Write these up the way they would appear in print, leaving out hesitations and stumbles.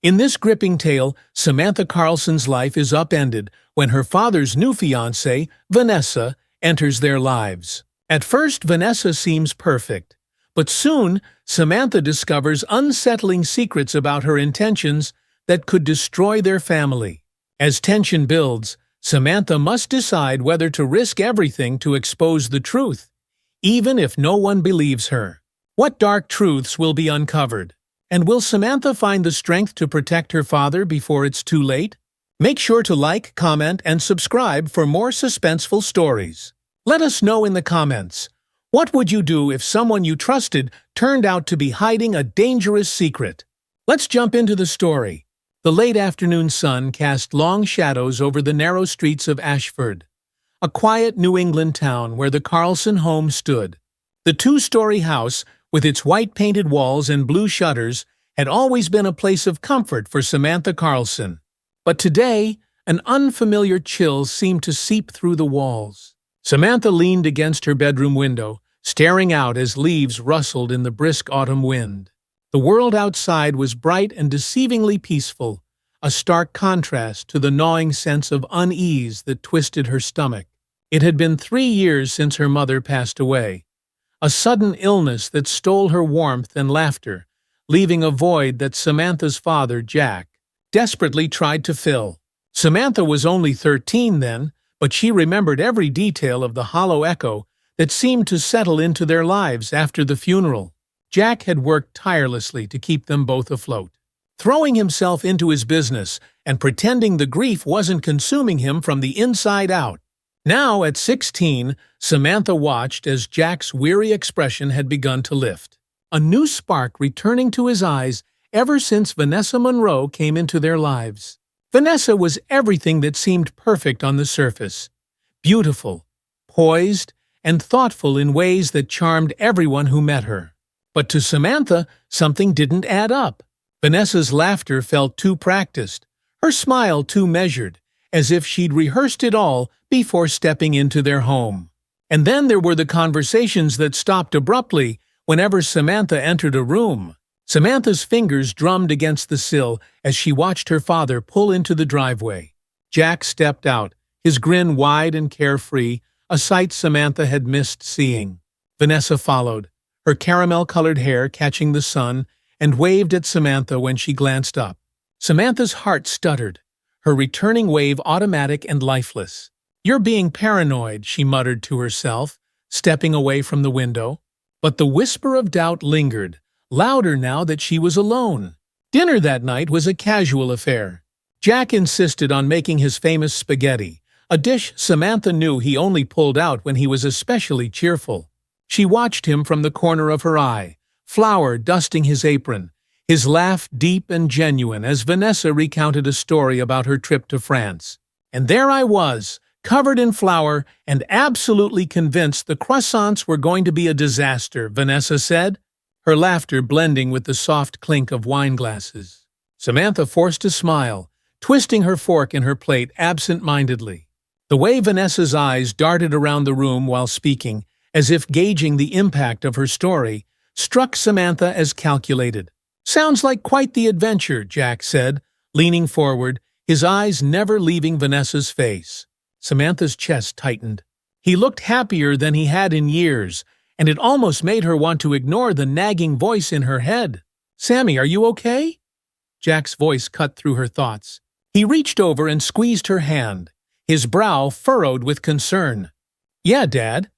In this gripping tale, Samantha Carlson's life is upended when her father's new fiancée, Vanessa, enters their lives. At first, Vanessa seems perfect, but soon Samantha discovers unsettling secrets about her intentions that could destroy their family. As tension builds, Samantha must decide whether to risk everything to expose the truth, even if no one believes her. What dark truths will be uncovered? And will Samantha find the strength to protect her father before it's too late? Make sure to like, comment, and subscribe for more suspenseful stories. Let us know in the comments. What would you do if someone you trusted turned out to be hiding a dangerous secret? Let's jump into the story. The late afternoon sun cast long shadows over the narrow streets of Ashford, a quiet New England town where the Carlson home stood. The two-story house, with its white-painted walls and blue shutters, had always been a place of comfort for Samantha Carlson. But today, an unfamiliar chill seemed to seep through the walls. Samantha leaned against her bedroom window, staring out as leaves rustled in the brisk autumn wind. The world outside was bright and deceivingly peaceful, a stark contrast to the gnawing sense of unease that twisted her stomach. It had been 3 years since her mother passed away, a sudden illness that stole her warmth and laughter, leaving a void that Samantha's father, Jack, desperately tried to fill. Samantha was only 13 then, but she remembered every detail of the hollow echo that seemed to settle into their lives after the funeral. Jack had worked tirelessly to keep them both afloat, throwing himself into his business and pretending the grief wasn't consuming him from the inside out. Now, at 16, Samantha watched as Jack's weary expression had begun to lift, a new spark returning to his eyes ever since Vanessa Monroe came into their lives. Vanessa was everything that seemed perfect on the surface, beautiful, poised, and thoughtful in ways that charmed everyone who met her. But to Samantha, something didn't add up. Vanessa's laughter felt too practiced, her smile too measured, as if she'd rehearsed it all before stepping into their home. And then there were the conversations that stopped abruptly whenever Samantha entered a room. Samantha's fingers drummed against the sill as she watched her father pull into the driveway. Jack stepped out, his grin wide and carefree, a sight Samantha had missed seeing. Vanessa followed, her caramel-colored hair catching the sun, and waved at Samantha when she glanced up. Samantha's heart stuttered, her returning wave automatic and lifeless. "You're being paranoid," she muttered to herself, stepping away from the window. But the whisper of doubt lingered, louder now that she was alone. Dinner that night was a casual affair. Jack insisted on making his famous spaghetti, a dish Samantha knew he only pulled out when he was especially cheerful. She watched him from the corner of her eye, flour dusting his apron, his laugh deep and genuine as Vanessa recounted a story about her trip to France. "And there I was, covered in flour and absolutely convinced the croissants were going to be a disaster," Vanessa said, her laughter blending with the soft clink of wine glasses. Samantha forced a smile, twisting her fork in her plate absent-mindedly. The way Vanessa's eyes darted around the room while speaking, as if gauging the impact of her story, struck Samantha as calculated. "Sounds like quite the adventure," Jack said, leaning forward, his eyes never leaving Vanessa's face. Samantha's chest tightened. He looked happier than he had in years, and it almost made her want to ignore the nagging voice in her head. "Sammy, are you okay?" Jack's voice cut through her thoughts. He reached over and squeezed her hand, his brow furrowed with concern. "Yeah, Dad.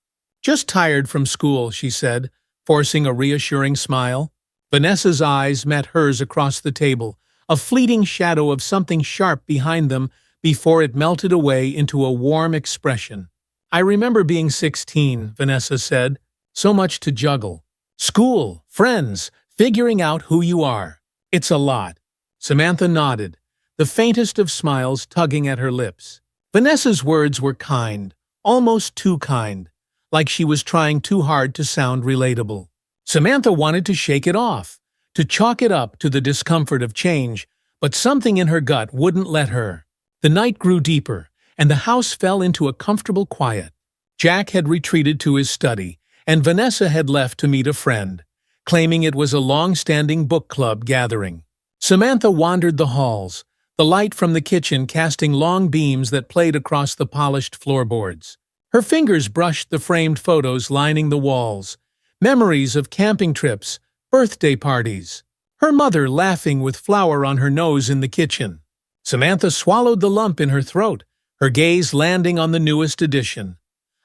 Just tired from school," she said, forcing a reassuring smile. Vanessa's eyes met hers across the table, a fleeting shadow of something sharp behind them before it melted away into a warm expression. "I remember being 16, Vanessa said. "So much to juggle. School, friends, figuring out who you are. It's a lot." Samantha nodded, the faintest of smiles tugging at her lips. Vanessa's words were kind, almost too kind, like she was trying too hard to sound relatable. Samantha wanted to shake it off, to chalk it up to the discomfort of change, but something in her gut wouldn't let her. The night grew deeper, and the house fell into a comfortable quiet. Jack had retreated to his study, and Vanessa had left to meet a friend, claiming it was a long-standing book club gathering. Samantha wandered the halls, the light from the kitchen casting long beams that played across the polished floorboards. Her fingers brushed the framed photos lining the walls, memories of camping trips, birthday parties. Her mother laughing with flour on her nose in the kitchen. Samantha swallowed the lump in her throat, her gaze landing on the newest edition.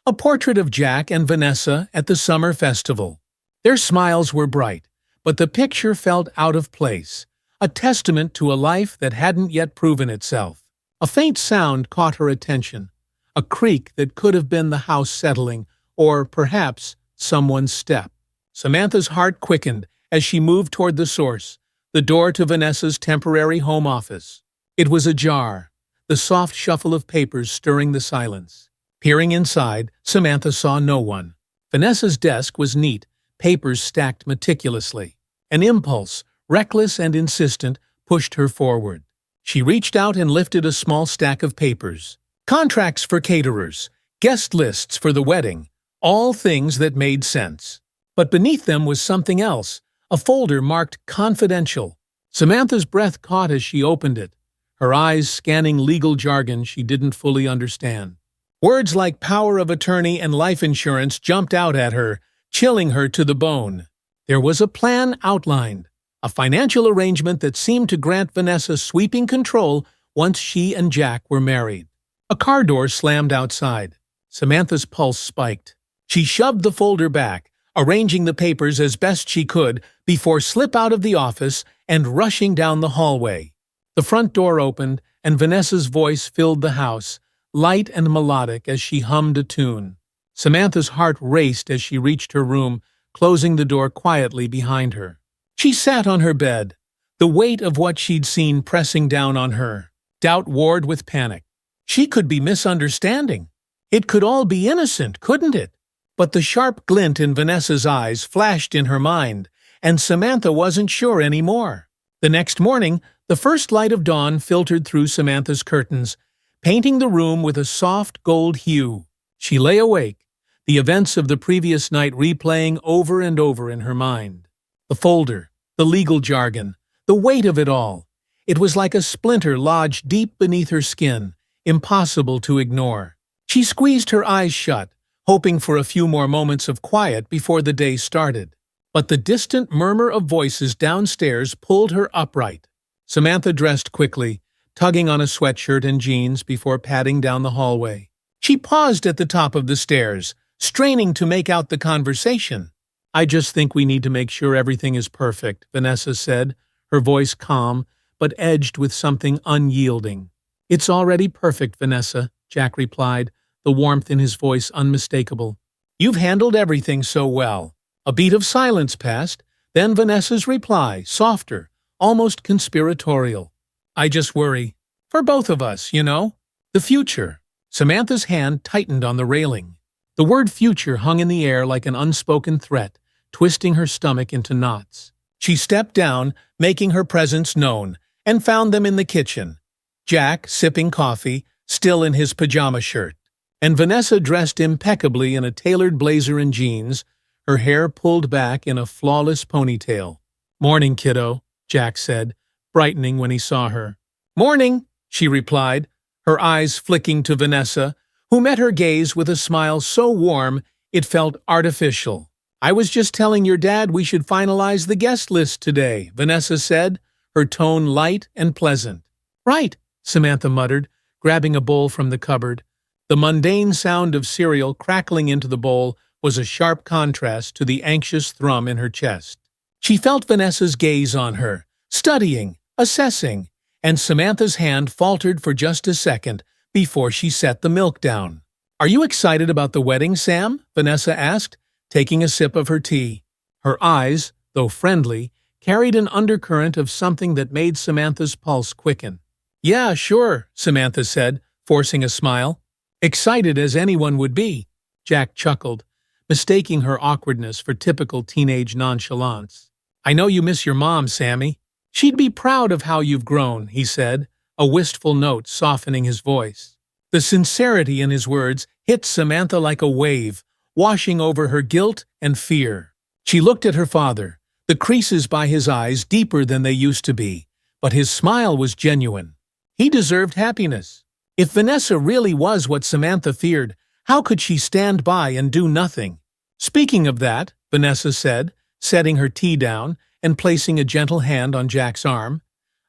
A portrait of Jack and Vanessa at the summer festival. Their smiles were bright, but the picture felt out of place, a testament to a life that hadn't yet proven itself. A faint sound caught her attention, a creak that could have been the house settling, or perhaps someone's step. Samantha's heart quickened as she moved toward the source, the door to Vanessa's temporary home office. It was ajar, the soft shuffle of papers stirring the silence. Peering inside, Samantha saw no one. Vanessa's desk was neat, papers stacked meticulously. An impulse, reckless and insistent, pushed her forward. She reached out and lifted a small stack of papers. Contracts for caterers, guest lists for the wedding, all things that made sense. But beneath them was something else, a folder marked confidential. Samantha's breath caught as she opened it, her eyes scanning legal jargon she didn't fully understand. Words like power of attorney and life insurance jumped out at her, chilling her to the bone. There was a plan outlined, a financial arrangement that seemed to grant Vanessa sweeping control once she and Jack were married. A car door slammed outside. Samantha's pulse spiked. She shoved the folder back, arranging the papers as best she could before slip out of the office and rushing down the hallway. The front door opened, and Vanessa's voice filled the house, light and melodic as she hummed a tune. Samantha's heart raced as she reached her room, closing the door quietly behind her. She sat on her bed, the weight of what she'd seen pressing down on her. Doubt warred with panic. She could be misunderstanding. It could all be innocent, couldn't it? But the sharp glint in Vanessa's eyes flashed in her mind, and Samantha wasn't sure anymore. The next morning, the first light of dawn filtered through Samantha's curtains, painting the room with a soft gold hue. She lay awake, the events of the previous night replaying over and over in her mind. The folder, the legal jargon, the weight of it all. It was like a splinter lodged deep beneath her skin, impossible to ignore. She squeezed her eyes shut, hoping for a few more moments of quiet before the day started. But the distant murmur of voices downstairs pulled her upright. Samantha dressed quickly, tugging on a sweatshirt and jeans before padding down the hallway. She paused at the top of the stairs, straining to make out the conversation. "I just think we need to make sure everything is perfect," Vanessa said, her voice calm, but edged with something unyielding. "It's already perfect, Vanessa," Jack replied, the warmth in his voice unmistakable. "You've handled everything so well." A beat of silence passed, then Vanessa's reply, softer, almost conspiratorial. "I just worry. For both of us, you know. The future." Samantha's hand tightened on the railing. The word future hung in the air like an unspoken threat, twisting her stomach into knots. She stepped down, making her presence known, and found them in the kitchen. Jack, sipping coffee, still in his pajama shirt, and Vanessa dressed impeccably in a tailored blazer and jeans, her hair pulled back in a flawless ponytail. "Morning, kiddo," Jack said, brightening when he saw her. "Morning," she replied, her eyes flicking to Vanessa, who met her gaze with a smile so warm it felt artificial. "I was just telling your dad we should finalize the guest list today," Vanessa said, her tone light and pleasant. "Right," Samantha muttered, grabbing a bowl from the cupboard. The mundane sound of cereal crackling into the bowl was a sharp contrast to the anxious thrum in her chest. She felt Vanessa's gaze on her, studying, assessing, and Samantha's hand faltered for just a second before she set the milk down. "Are you excited about the wedding, Sam?" Vanessa asked, taking a sip of her tea. Her eyes, though friendly, carried an undercurrent of something that made Samantha's pulse quicken. "Yeah, sure," Samantha said, forcing a smile. "Excited as anyone would be," Jack chuckled, mistaking her awkwardness for typical teenage nonchalance. "I know you miss your mom, Sammy." "She'd be proud of how you've grown," he said, a wistful note softening his voice. The sincerity in his words hit Samantha like a wave, washing over her guilt and fear. She looked at her father, the creases by his eyes deeper than they used to be, but his smile was genuine. He deserved happiness. If Vanessa really was what Samantha feared, how could she stand by and do nothing? Speaking of that, Vanessa said, setting her tea down and placing a gentle hand on Jack's arm,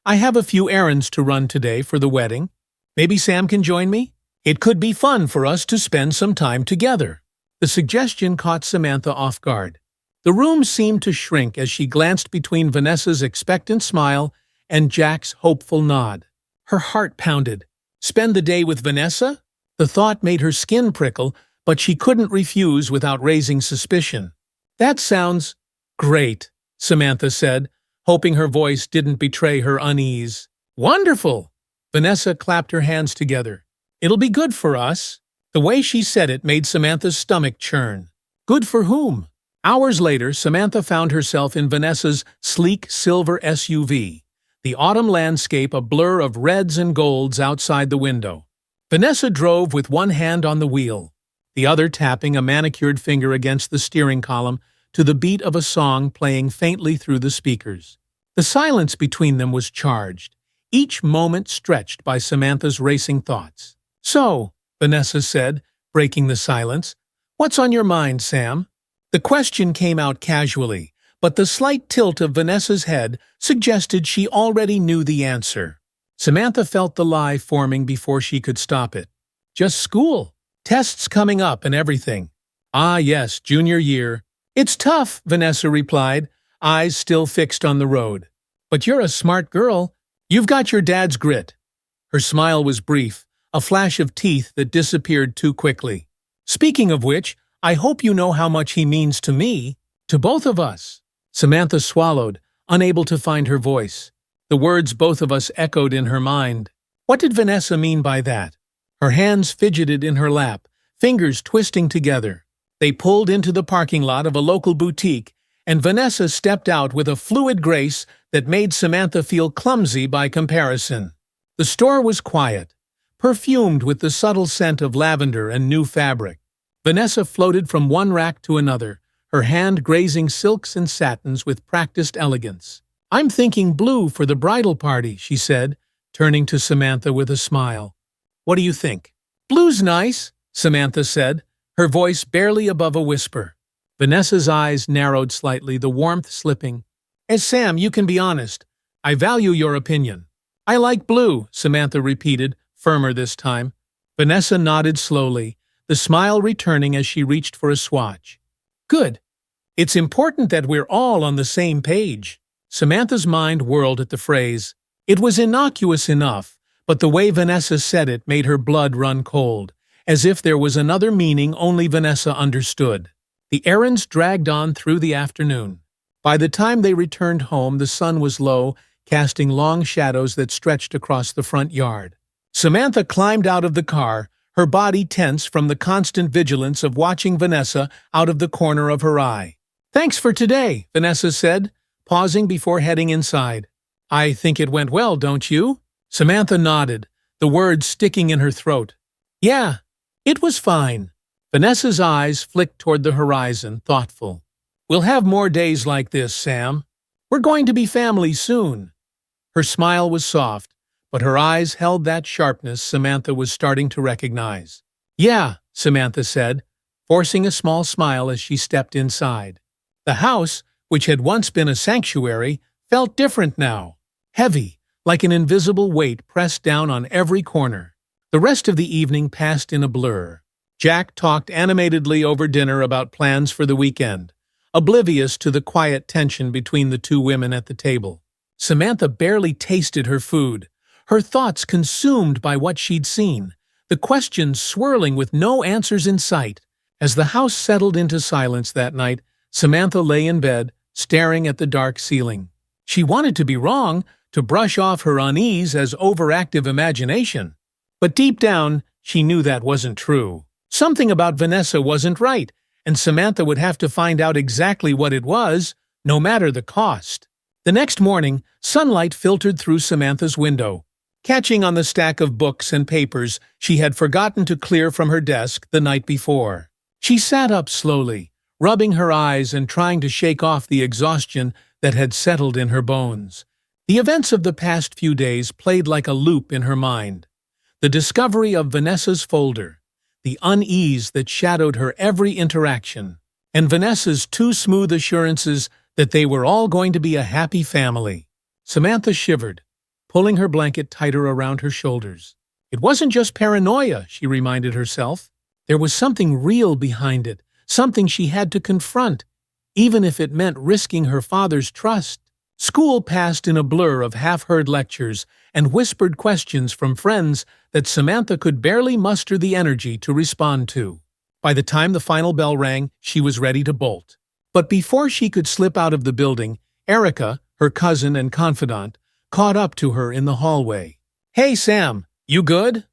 I have a few errands to run today for the wedding. Maybe Sam can join me? It could be fun for us to spend some time together. The suggestion caught Samantha off guard. The room seemed to shrink as she glanced between Vanessa's expectant smile and Jack's hopeful nod. Her heart pounded. Spend the day with Vanessa? The thought made her skin prickle, but she couldn't refuse without raising suspicion. That sounds great, Samantha said, hoping her voice didn't betray her unease. Wonderful! Vanessa clapped her hands together. It'll be good for us. The way she said it made Samantha's stomach churn. Good for whom? Hours later, Samantha found herself in Vanessa's sleek silver SUV, the autumn landscape a blur of reds and golds outside the window. Vanessa drove with one hand on the wheel, the other tapping a manicured finger against the steering column to the beat of a song playing faintly through the speakers. The silence between them was charged, each moment stretched by Samantha's racing thoughts. So, Vanessa said, breaking the silence, what's on your mind, Sam? The question came out casually, but the slight tilt of Vanessa's head suggested she already knew the answer. Samantha felt the lie forming before she could stop it. Just school. Tests coming up and everything. Ah, yes, junior year. It's tough, Vanessa replied, eyes still fixed on the road. But you're a smart girl. You've got your dad's grit. Her smile was brief, a flash of teeth that disappeared too quickly. Speaking of which, I hope you know how much he means to me, to both of us. Samantha swallowed, unable to find her voice. The words both of us echoed in her mind. What did Vanessa mean by that? Her hands fidgeted in her lap, fingers twisting together. They pulled into the parking lot of a local boutique, and Vanessa stepped out with a fluid grace that made Samantha feel clumsy by comparison. The store was quiet, perfumed with the subtle scent of lavender and new fabric. Vanessa floated from one rack to another, her hand grazing silks and satins with practiced elegance. I'm thinking blue for the bridal party, she said, turning to Samantha with a smile. What do you think? Blue's nice, Samantha said, her voice barely above a whisper. Vanessa's eyes narrowed slightly, the warmth slipping. As Sam, you can be honest. I value your opinion. I like blue, Samantha repeated, firmer this time. Vanessa nodded slowly, the smile returning as she reached for a swatch. Good. It's important that we're all on the same page. Samantha's mind whirled at the phrase. It was innocuous enough, but the way Vanessa said it made her blood run cold, as if there was another meaning only Vanessa understood. The errands dragged on through the afternoon. By the time they returned home, the sun was low, casting long shadows that stretched across the front yard. Samantha climbed out of the car, her body tense from the constant vigilance of watching Vanessa out of the corner of her eye. Thanks for today, Vanessa said, pausing before heading inside. I think it went well, don't you? Samantha nodded, the words sticking in her throat. Yeah, it was fine. Vanessa's eyes flicked toward the horizon, thoughtful. We'll have more days like this, Sam. We're going to be family soon. Her smile was soft, but her eyes held that sharpness Samantha was starting to recognize. Yeah, Samantha said, forcing a small smile as she stepped inside. The house, which had once been a sanctuary, felt different now. Heavy, like an invisible weight pressed down on every corner. The rest of the evening passed in a blur. Jack talked animatedly over dinner about plans for the weekend, oblivious to the quiet tension between the two women at the table. Samantha barely tasted her food, her thoughts consumed by what she'd seen, the questions swirling with no answers in sight. As the house settled into silence that night, Samantha lay in bed, staring at the dark ceiling. She wanted to be wrong, to brush off her unease as overactive imagination. But deep down, she knew that wasn't true. Something about Vanessa wasn't right, and Samantha would have to find out exactly what it was, no matter the cost. The next morning, sunlight filtered through Samantha's window, catching on the stack of books and papers she had forgotten to clear from her desk the night before. She sat up slowly, rubbing her eyes and trying to shake off the exhaustion that had settled in her bones. The events of the past few days played like a loop in her mind. The discovery of Vanessa's folder, the unease that shadowed her every interaction, and Vanessa's too smooth assurances that they were all going to be a happy family. Samantha shivered, pulling her blanket tighter around her shoulders. It wasn't just paranoia, she reminded herself. There was something real behind it, something she had to confront, even if it meant risking her father's trust. School passed in a blur of half-heard lectures and whispered questions from friends that Samantha could barely muster the energy to respond to. By the time the final bell rang, she was ready to bolt. But before she could slip out of the building, Erica, her cousin and confidant, caught up to her in the hallway. "Hey, Sam, you good?"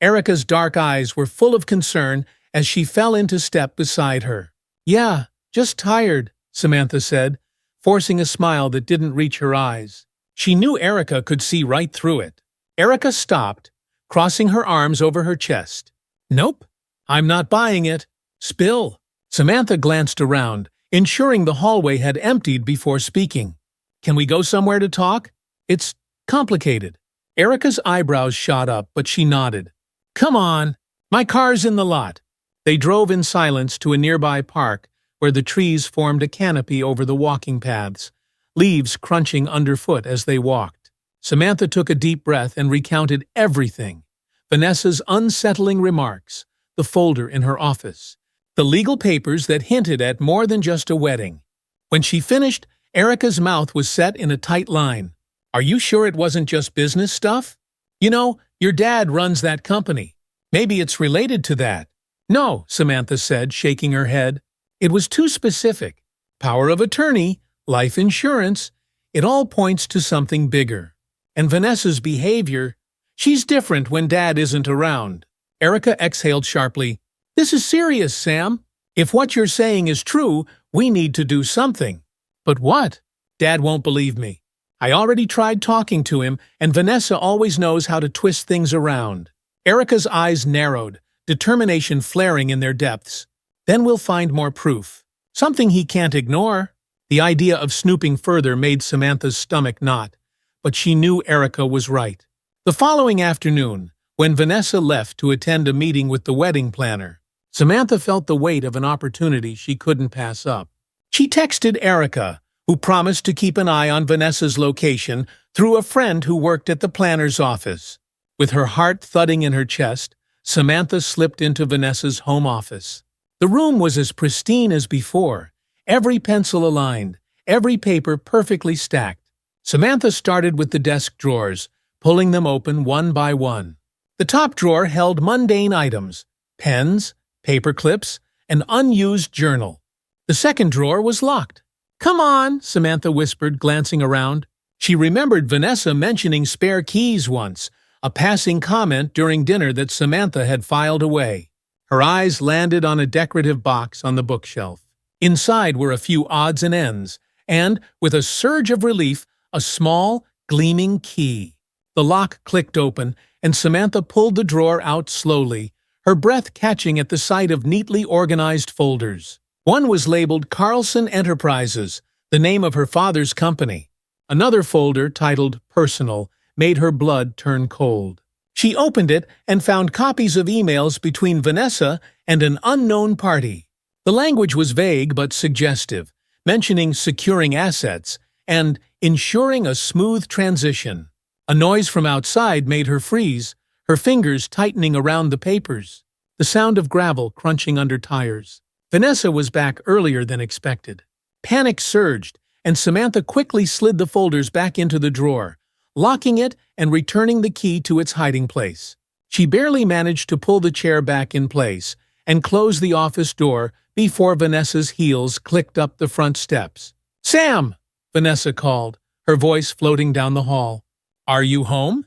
Erica's dark eyes were full of concern as she fell into step beside her. "Yeah, just tired," Samantha said, forcing a smile that didn't reach her eyes. She knew Erica could see right through it. Erica stopped, crossing her arms over her chest. "Nope, I'm not buying it. Spill." Samantha glanced around, ensuring the hallway had emptied before speaking. "Can we go somewhere to talk? It's complicated." Erica's eyebrows shot up, but she nodded. "Come on, my car's in the lot." They drove in silence to a nearby park where the trees formed a canopy over the walking paths, leaves crunching underfoot as they walked. Samantha took a deep breath and recounted everything: Vanessa's unsettling remarks, the folder in her office, the legal papers that hinted at more than just a wedding. When she finished, Erica's mouth was set in a tight line. "Are you sure it wasn't just business stuff? You know, your dad runs that company. Maybe it's related to that." "No," Samantha said, shaking her head. "It was too specific. Power of attorney, life insurance, it all points to something bigger. And Vanessa's behavior, she's different when Dad isn't around." Erica exhaled sharply. "This is serious, Sam. If what you're saying is true, we need to do something." "But what?" "Dad won't believe me. I already tried talking to him, and Vanessa always knows how to twist things around." Erica's eyes narrowed, determination flaring in their depths. "Then we'll find more proof. Something he can't ignore." The idea of snooping further made Samantha's stomach knot, but she knew Erica was right. The following afternoon, when Vanessa left to attend a meeting with the wedding planner, Samantha felt the weight of an opportunity she couldn't pass up. She texted Erica, who promised to keep an eye on Vanessa's location through a friend who worked at the planner's office. With her heart thudding in her chest, Samantha slipped into Vanessa's home office. The room was as pristine as before, every pencil aligned, every paper perfectly stacked. Samantha started with the desk drawers, pulling them open one by one. The top drawer held mundane items: pens, paper clips, an unused journal. The second drawer was locked. "Come on," Samantha whispered, glancing around. She remembered Vanessa mentioning spare keys once, a passing comment during dinner that Samantha had filed away. Her eyes landed on a decorative box on the bookshelf. Inside were a few odds and ends, and, with a surge of relief, a small, gleaming key. The lock clicked open, and Samantha pulled the drawer out slowly, her breath catching at the sight of neatly organized folders. One was labeled Carlson Enterprises, the name of her father's company. Another folder, titled Personal, made her blood turn cold. She opened it and found copies of emails between Vanessa and an unknown party. The language was vague but suggestive, mentioning securing assets and ensuring a smooth transition. A noise from outside made her freeze, her fingers tightening around the papers. The sound of gravel crunching under tires. Vanessa was back earlier than expected. Panic surged, and Samantha quickly slid the folders back into the drawer, locking it and returning the key to its hiding place. She barely managed to pull the chair back in place and close the office door before Vanessa's heels clicked up the front steps. "Sam!" Vanessa called, her voice floating down the hall. "Are you home?"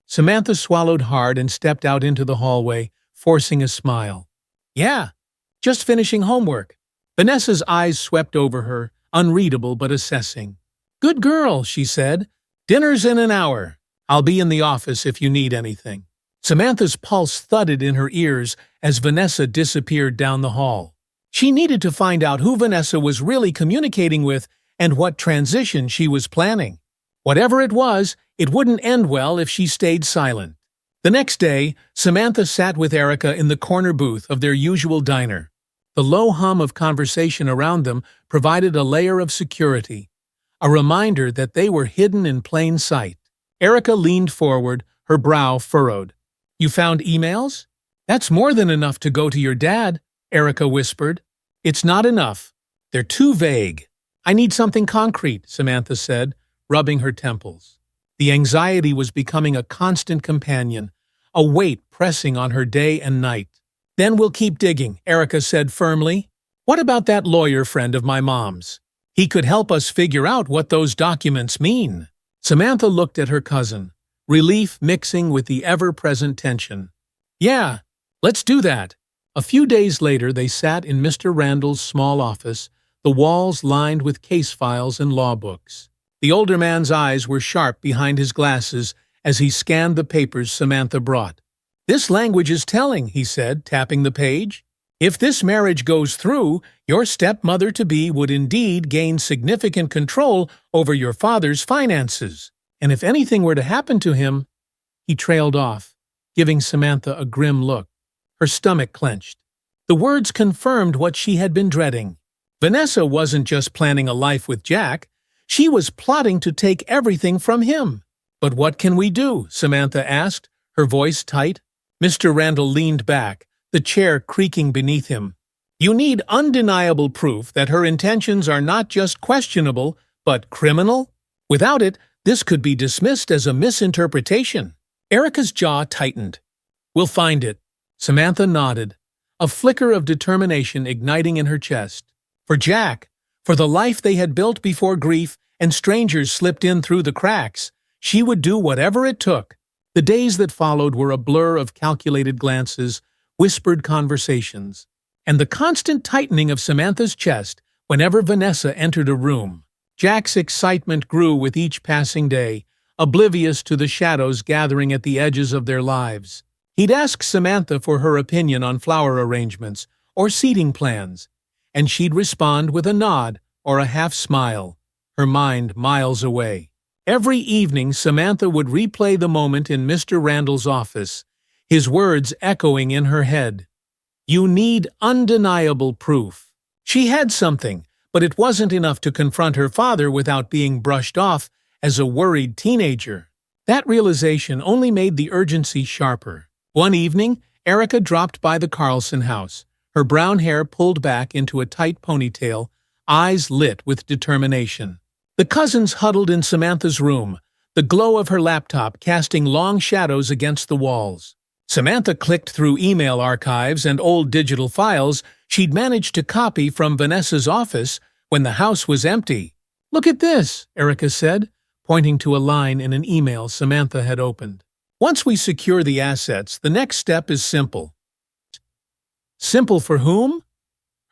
Samantha swallowed hard and stepped out into the hallway, forcing a smile. "Yeah, just finishing homework." Vanessa's eyes swept over her, unreadable but assessing. "Good girl," she said. "Dinner's in an hour. I'll be in the office if you need anything." Samantha's pulse thudded in her ears as Vanessa disappeared down the hall. She needed to find out who Vanessa was really communicating with and what transition she was planning. Whatever it was, it wouldn't end well if she stayed silent. The next day, Samantha sat with Erica in the corner booth of their usual diner. The low hum of conversation around them provided a layer of security, a reminder that they were hidden in plain sight. Erica leaned forward, her brow furrowed. "You found emails? That's more than enough to go to your dad," Erica whispered. "It's not enough. They're too vague. I need something concrete," Samantha said, rubbing her temples. The anxiety was becoming a constant companion, a weight pressing on her day and night. "Then we'll keep digging," Erica said firmly. "What about that lawyer friend of my mom's? He could help us figure out what those documents mean." Samantha looked at her cousin, relief mixing with the ever-present tension. "Yeah, let's do that." A few days later, they sat in Mr. Randall's small office, the walls lined with case files and law books. The older man's eyes were sharp behind his glasses as he scanned the papers Samantha brought. "This language is telling," he said, tapping the page. "If this marriage goes through, your stepmother-to-be would indeed gain significant control over your father's finances. And if anything were to happen to him—" He trailed off, giving Samantha a grim look. Her stomach clenched. The words confirmed what she had been dreading. Vanessa wasn't just planning a life with Jack. She was plotting to take everything from him. "But what can we do?" Samantha asked, her voice tight. Mr. Randall leaned back, the chair creaking beneath him. "You need undeniable proof that her intentions are not just questionable, but criminal. Without it, this could be dismissed as a misinterpretation." Erica's jaw tightened. "We'll find it." Samantha nodded, a flicker of determination igniting in her chest. For Jack, for the life they had built before grief and strangers slipped in through the cracks, she would do whatever it took. The days that followed were a blur of calculated glances, whispered conversations, and the constant tightening of Samantha's chest whenever Vanessa entered a room. Jack's excitement grew with each passing day, oblivious to the shadows gathering at the edges of their lives. He'd ask Samantha for her opinion on flower arrangements or seating plans, and she'd respond with a nod or a half-smile, her mind miles away. Every evening, Samantha would replay the moment in Mr. Randall's office, his words echoing in her head. "You need undeniable proof." She had something, but it wasn't enough to confront her father without being brushed off as a worried teenager. That realization only made the urgency sharper. One evening, Erica dropped by the Carlson house, her brown hair pulled back into a tight ponytail, eyes lit with determination. The cousins huddled in Samantha's room, the glow of her laptop casting long shadows against the walls. Samantha clicked through email archives and old digital files she'd managed to copy from Vanessa's office when the house was empty. "Look at this," Erica said, pointing to a line in an email Samantha had opened. "Once we secure the assets, the next step is simple." "Simple for whom?"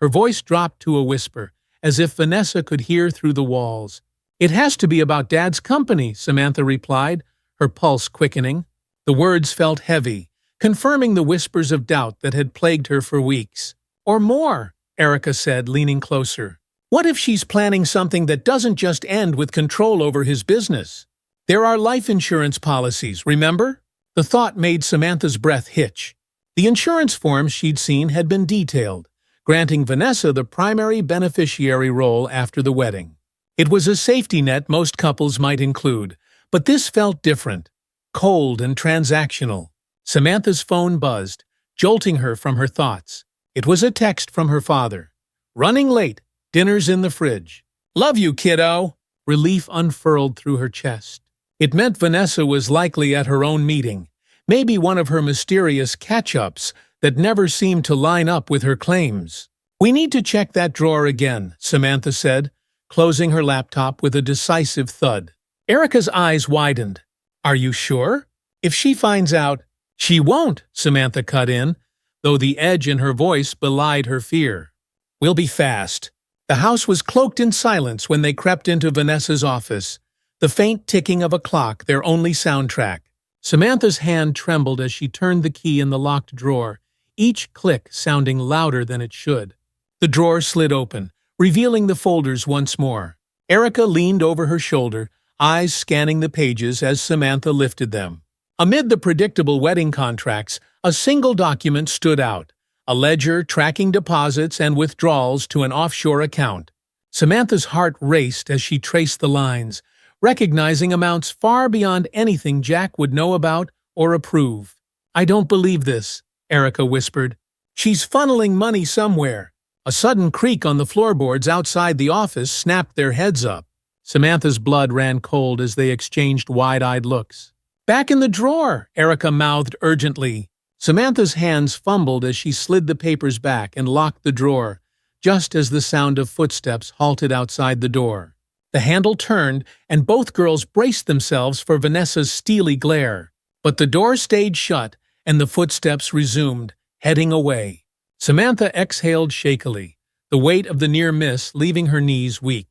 Her voice dropped to a whisper, as if Vanessa could hear through the walls. "It has to be about Dad's company," Samantha replied, her pulse quickening. The words felt heavy, confirming the whispers of doubt that had plagued her for weeks. "Or more," Erica said, leaning closer. "What if she's planning something that doesn't just end with control over his business? There are life insurance policies, remember?" The thought made Samantha's breath hitch. The insurance forms she'd seen had been detailed, granting Vanessa the primary beneficiary role after the wedding. It was a safety net most couples might include, but this felt different, cold and transactional. Samantha's phone buzzed, jolting her from her thoughts. It was a text from her father. "Running late. Dinner's in the fridge. Love you, kiddo." Relief unfurled through her chest. It meant Vanessa was likely at her own meeting, maybe one of her mysterious catch-ups that never seemed to line up with her claims. "We need to check that drawer again," Samantha said, closing her laptop with a decisive thud. Erica's eyes widened. "Are you sure? If she finds out—" "She won't," Samantha cut in, though the edge in her voice belied her fear. "We'll be fast." The house was cloaked in silence when they crept into Vanessa's office, the faint ticking of a clock their only soundtrack. Samantha's hand trembled as she turned the key in the locked drawer, each click sounding louder than it should. The drawer slid open, revealing the folders once more. Erica leaned over her shoulder, eyes scanning the pages as Samantha lifted them. Amid the predictable wedding contracts, a single document stood out, a ledger tracking deposits and withdrawals to an offshore account. Samantha's heart raced as she traced the lines, recognizing amounts far beyond anything Jack would know about or approve. "I don't believe this," Erica whispered. "She's funneling money somewhere." A sudden creak on the floorboards outside the office snapped their heads up. Samantha's blood ran cold as they exchanged wide-eyed looks. "Back in the drawer," Erica mouthed urgently. Samantha's hands fumbled as she slid the papers back and locked the drawer, just as the sound of footsteps halted outside the door. The handle turned, and both girls braced themselves for Vanessa's steely glare. But the door stayed shut, and the footsteps resumed, heading away. Samantha exhaled shakily, the weight of the near miss leaving her knees weak.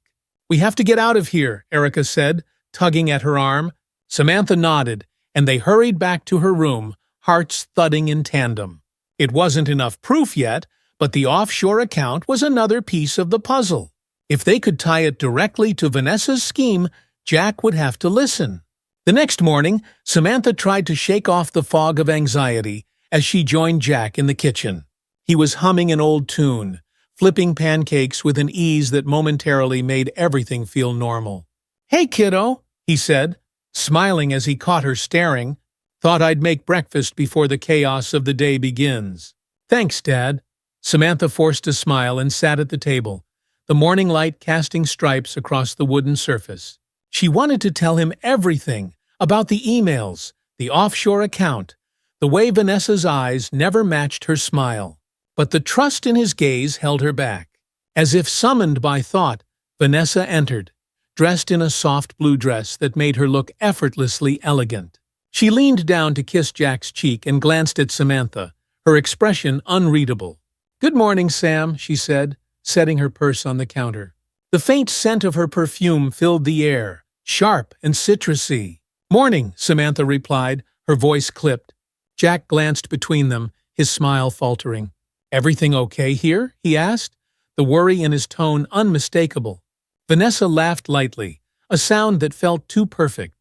"We have to get out of here," Erica said, tugging at her arm. Samantha nodded, and they hurried back to her room, hearts thudding in tandem. It wasn't enough proof yet, but the offshore account was another piece of the puzzle. If they could tie it directly to Vanessa's scheme, Jack would have to listen. The next morning, Samantha tried to shake off the fog of anxiety as she joined Jack in the kitchen. He was humming an old tune, flipping pancakes with an ease that momentarily made everything feel normal. "Hey, kiddo," he said, smiling as he caught her staring. "Thought I'd make breakfast before the chaos of the day begins." "Thanks, Dad." Samantha forced a smile and sat at the table, the morning light casting stripes across the wooden surface. She wanted to tell him everything about the emails, the offshore account, the way Vanessa's eyes never matched her smile. But the trust in his gaze held her back. As if summoned by thought, Vanessa entered, dressed in a soft blue dress that made her look effortlessly elegant. She leaned down to kiss Jack's cheek and glanced at Samantha, her expression unreadable. "Good morning, Sam," she said, setting her purse on the counter. The faint scent of her perfume filled the air, sharp and citrusy. "Morning," Samantha replied, her voice clipped. Jack glanced between them, his smile faltering. "Everything okay here?" he asked, the worry in his tone unmistakable. Vanessa laughed lightly, a sound that felt too perfect.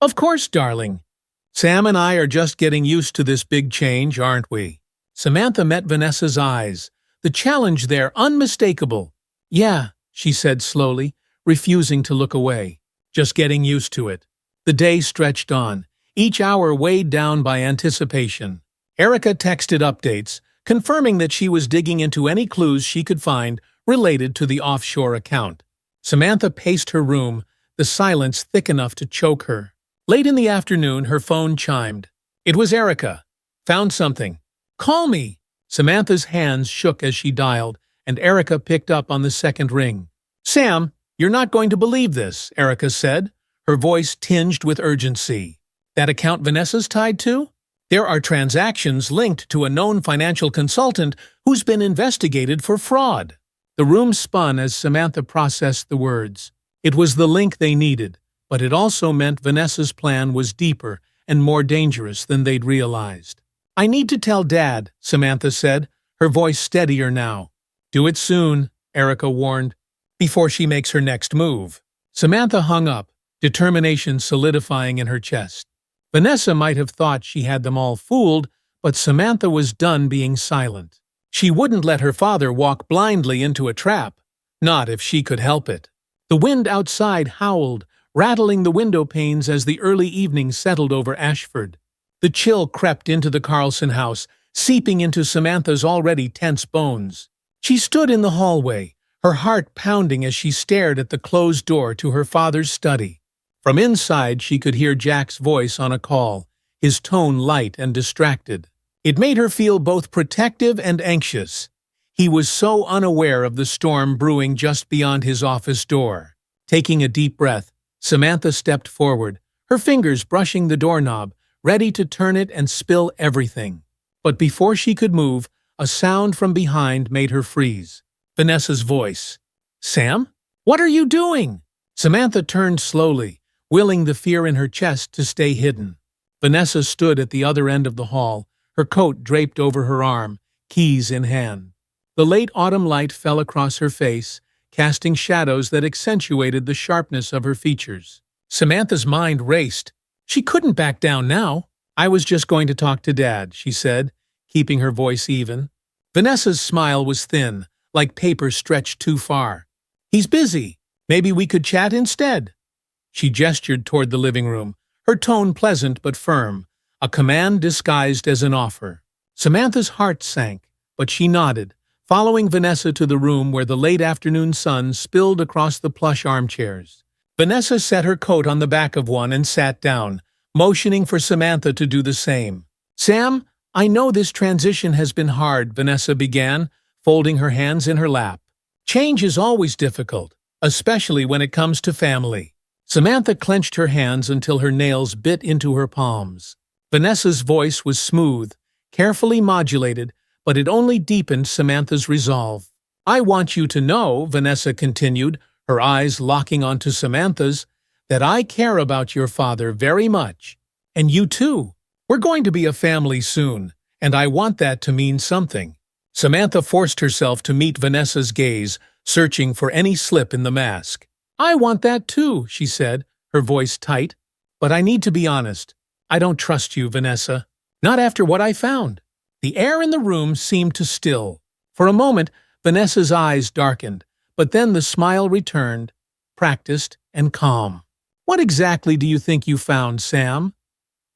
"Of course, darling. Sam and I are just getting used to this big change, aren't we?" Samantha met Vanessa's eyes, the challenge there unmistakable. "Yeah," she said slowly, refusing to look away. "Just getting used to it." The day stretched on, each hour weighed down by anticipation. Erica texted updates, confirming that she was digging into any clues she could find related to the offshore account. Samantha paced her room, the silence thick enough to choke her. Late in the afternoon, her phone chimed. It was Erica. "Found something. Call me." Samantha's hands shook as she dialed, and Erica picked up on the second ring. "Sam, you're not going to believe this," Erica said, her voice tinged with urgency. "That account Vanessa's tied to? There are transactions linked to a known financial consultant who's been investigated for fraud." The room spun as Samantha processed the words. It was the link they needed, but it also meant Vanessa's plan was deeper and more dangerous than they'd realized. "I need to tell Dad," Samantha said, her voice steadier now. "Do it soon," Erica warned, "before she makes her next move." Samantha hung up, determination solidifying in her chest. Vanessa might have thought she had them all fooled, but Samantha was done being silent. She wouldn't let her father walk blindly into a trap, not if she could help it. The wind outside howled, rattling the window panes as the early evening settled over Ashford. The chill crept into the Carlson house, seeping into Samantha's already tense bones. She stood in the hallway, her heart pounding as she stared at the closed door to her father's study. From inside she could hear Jack's voice on a call, his tone light and distracted. It made her feel both protective and anxious. He was so unaware of the storm brewing just beyond his office door. Taking a deep breath, Samantha stepped forward, her fingers brushing the doorknob, ready to turn it and spill everything. But before she could move, a sound from behind made her freeze. Vanessa's voice. "Sam? What are you doing?" Samantha turned slowly, willing the fear in her chest to stay hidden. Vanessa stood at the other end of the hall, her coat draped over her arm, keys in hand. The late autumn light fell across her face, casting shadows that accentuated the sharpness of her features. Samantha's mind raced. She couldn't back down now. I was just going to talk to Dad, she said, keeping her voice even. Vanessa's smile was thin, like paper stretched too far. He's busy. Maybe we could chat instead. She gestured toward the living room, her tone pleasant but firm, a command disguised as an offer. Samantha's heart sank, but she nodded, following Vanessa to the room where the late afternoon sun spilled across the plush armchairs. Vanessa set her coat on the back of one and sat down, motioning for Samantha to do the same. Sam, I know this transition has been hard, Vanessa began, folding her hands in her lap. Change is always difficult, especially when it comes to family. Samantha clenched her hands until her nails bit into her palms. Vanessa's voice was smooth, carefully modulated, but it only deepened Samantha's resolve. I want you to know, Vanessa continued, her eyes locking onto Samantha's, that I care about your father very much. And you too. We're going to be a family soon, and I want that to mean something. Samantha forced herself to meet Vanessa's gaze, searching for any slip in the mask. I want that too, she said, her voice tight. But I need to be honest. I don't trust you, Vanessa. Not after what I found. The air in the room seemed to still. For a moment, Vanessa's eyes darkened, but then the smile returned, practiced and calm. What exactly do you think you found, Sam?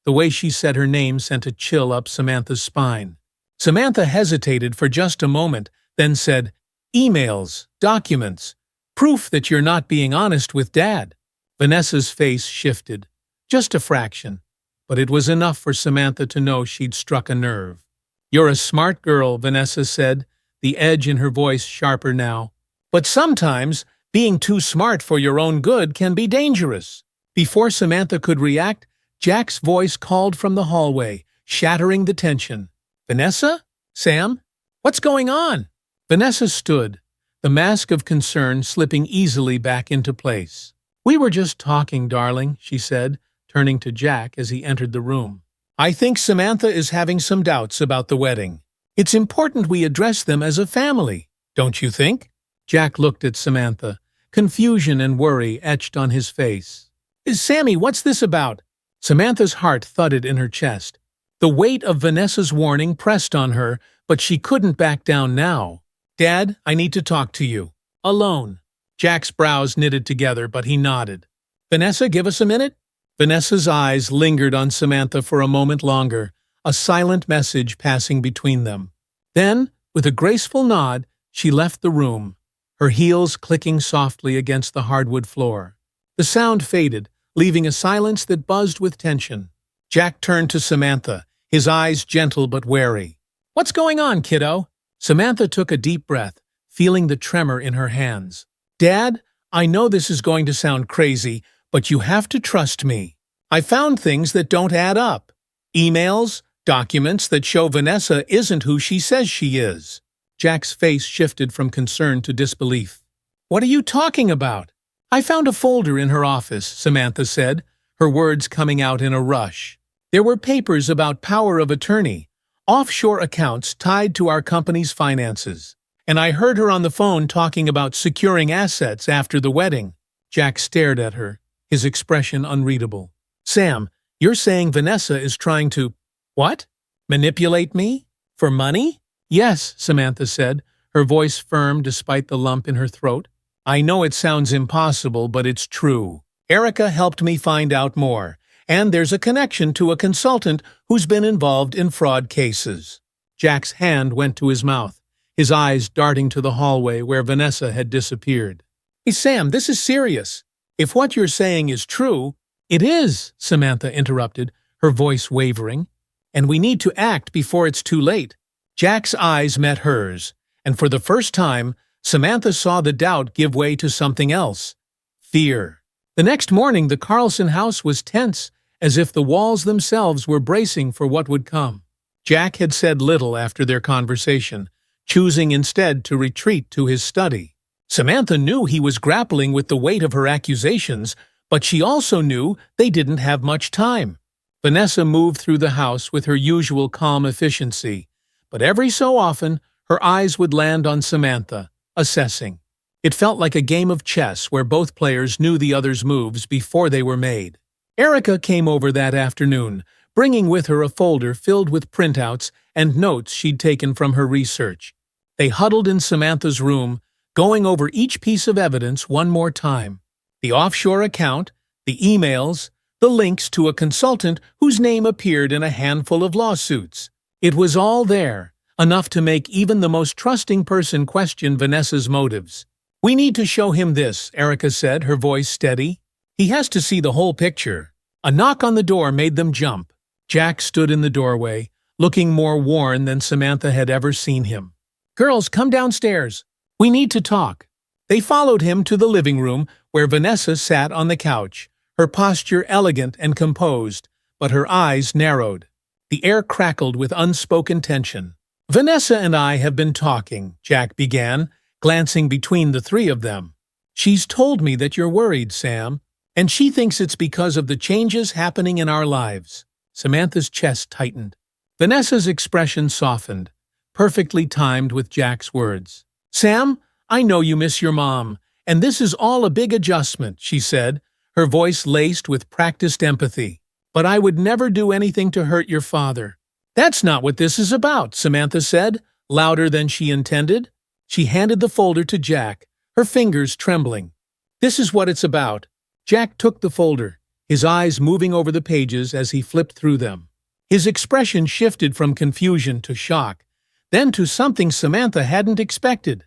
The way she said her name sent a chill up Samantha's spine. Samantha hesitated for just a moment, then said, emails, documents, proof that you're not being honest with Dad. Vanessa's face shifted, just a fraction, but it was enough for Samantha to know she'd struck a nerve. You're a smart girl, Vanessa said, the edge in her voice sharper now. But sometimes, being too smart for your own good can be dangerous. Before Samantha could react, Jack's voice called from the hallway, shattering the tension. Vanessa? Sam? What's going on? Vanessa stood, the mask of concern slipping easily back into place. We were just talking, darling, she said, turning to Jack as he entered the room. I think Samantha is having some doubts about the wedding. It's important we address them as a family, don't you think? Jack looked at Samantha, confusion and worry etched on his face. Sammy, what's this about? Samantha's heart thudded in her chest. The weight of Vanessa's warning pressed on her, but she couldn't back down now. Dad, I need to talk to you. Alone. Jack's brows knitted together, but he nodded. Vanessa, give us a minute? Vanessa's eyes lingered on Samantha for a moment longer, a silent message passing between them. Then, with a graceful nod, she left the room, her heels clicking softly against the hardwood floor. The sound faded, leaving a silence that buzzed with tension. Jack turned to Samantha, his eyes gentle but wary. What's going on, kiddo? Samantha took a deep breath, feeling the tremor in her hands. Dad, I know this is going to sound crazy, but you have to trust me. I found things that don't add up. Emails, documents that show Vanessa isn't who she says she is. Jack's face shifted from concern to disbelief. What are you talking about? I found a folder in her office, Samantha said, her words coming out in a rush. There were papers about power of attorney, offshore accounts tied to our company's finances. And I heard her on the phone talking about securing assets after the wedding. Jack stared at her, his expression unreadable. Sam, you're saying Vanessa is trying to… What? Manipulate me? For money? Yes, Samantha said, her voice firm despite the lump in her throat. I know it sounds impossible, but it's true. Erica helped me find out more, and there's a connection to a consultant who's been involved in fraud cases. Jack's hand went to his mouth, his eyes darting to the hallway where Vanessa had disappeared. Hey, Sam, this is serious. If what you're saying is true… It is, Samantha interrupted, her voice wavering. And we need to act before it's too late. Jack's eyes met hers, and for the first time, Samantha saw the doubt give way to something else. Fear. The next morning, the Carlson house was tense, as if the walls themselves were bracing for what would come. Jack had said little after their conversation, choosing instead to retreat to his study. Samantha knew he was grappling with the weight of her accusations, but she also knew they didn't have much time. Vanessa moved through the house with her usual calm efficiency, but every so often her eyes would land on Samantha, assessing. It felt like a game of chess where both players knew the other's moves before they were made. Erica came over that afternoon, bringing with her a folder filled with printouts and notes she'd taken from her research. They huddled in Samantha's room, going over each piece of evidence one more time. The offshore account, the emails, the links to a consultant whose name appeared in a handful of lawsuits. It was all there, enough to make even the most trusting person question Vanessa's motives. "We need to show him this," Erica said, her voice steady. "He has to see the whole picture." A knock on the door made them jump. Jack stood in the doorway, looking more worn than Samantha had ever seen him. "Girls, come downstairs. We need to talk." They followed him to the living room, where Vanessa sat on the couch, her posture elegant and composed, but her eyes narrowed. The air crackled with unspoken tension. "Vanessa and I have been talking," Jack began, glancing between the three of them. "She's told me that you're worried, Sam, and she thinks it's because of the changes happening in our lives." Samantha's chest tightened. Vanessa's expression softened, perfectly timed with Jack's words. "Sam, I know you miss your mom, and this is all a big adjustment," she said, her voice laced with practiced empathy. "But I would never do anything to hurt your father." "That's not what this is about," Samantha said, louder than she intended. She handed the folder to Jack, her fingers trembling. "This is what it's about." Jack took the folder, his eyes moving over the pages as he flipped through them. His expression shifted from confusion to shock, then to something Samantha hadn't expected.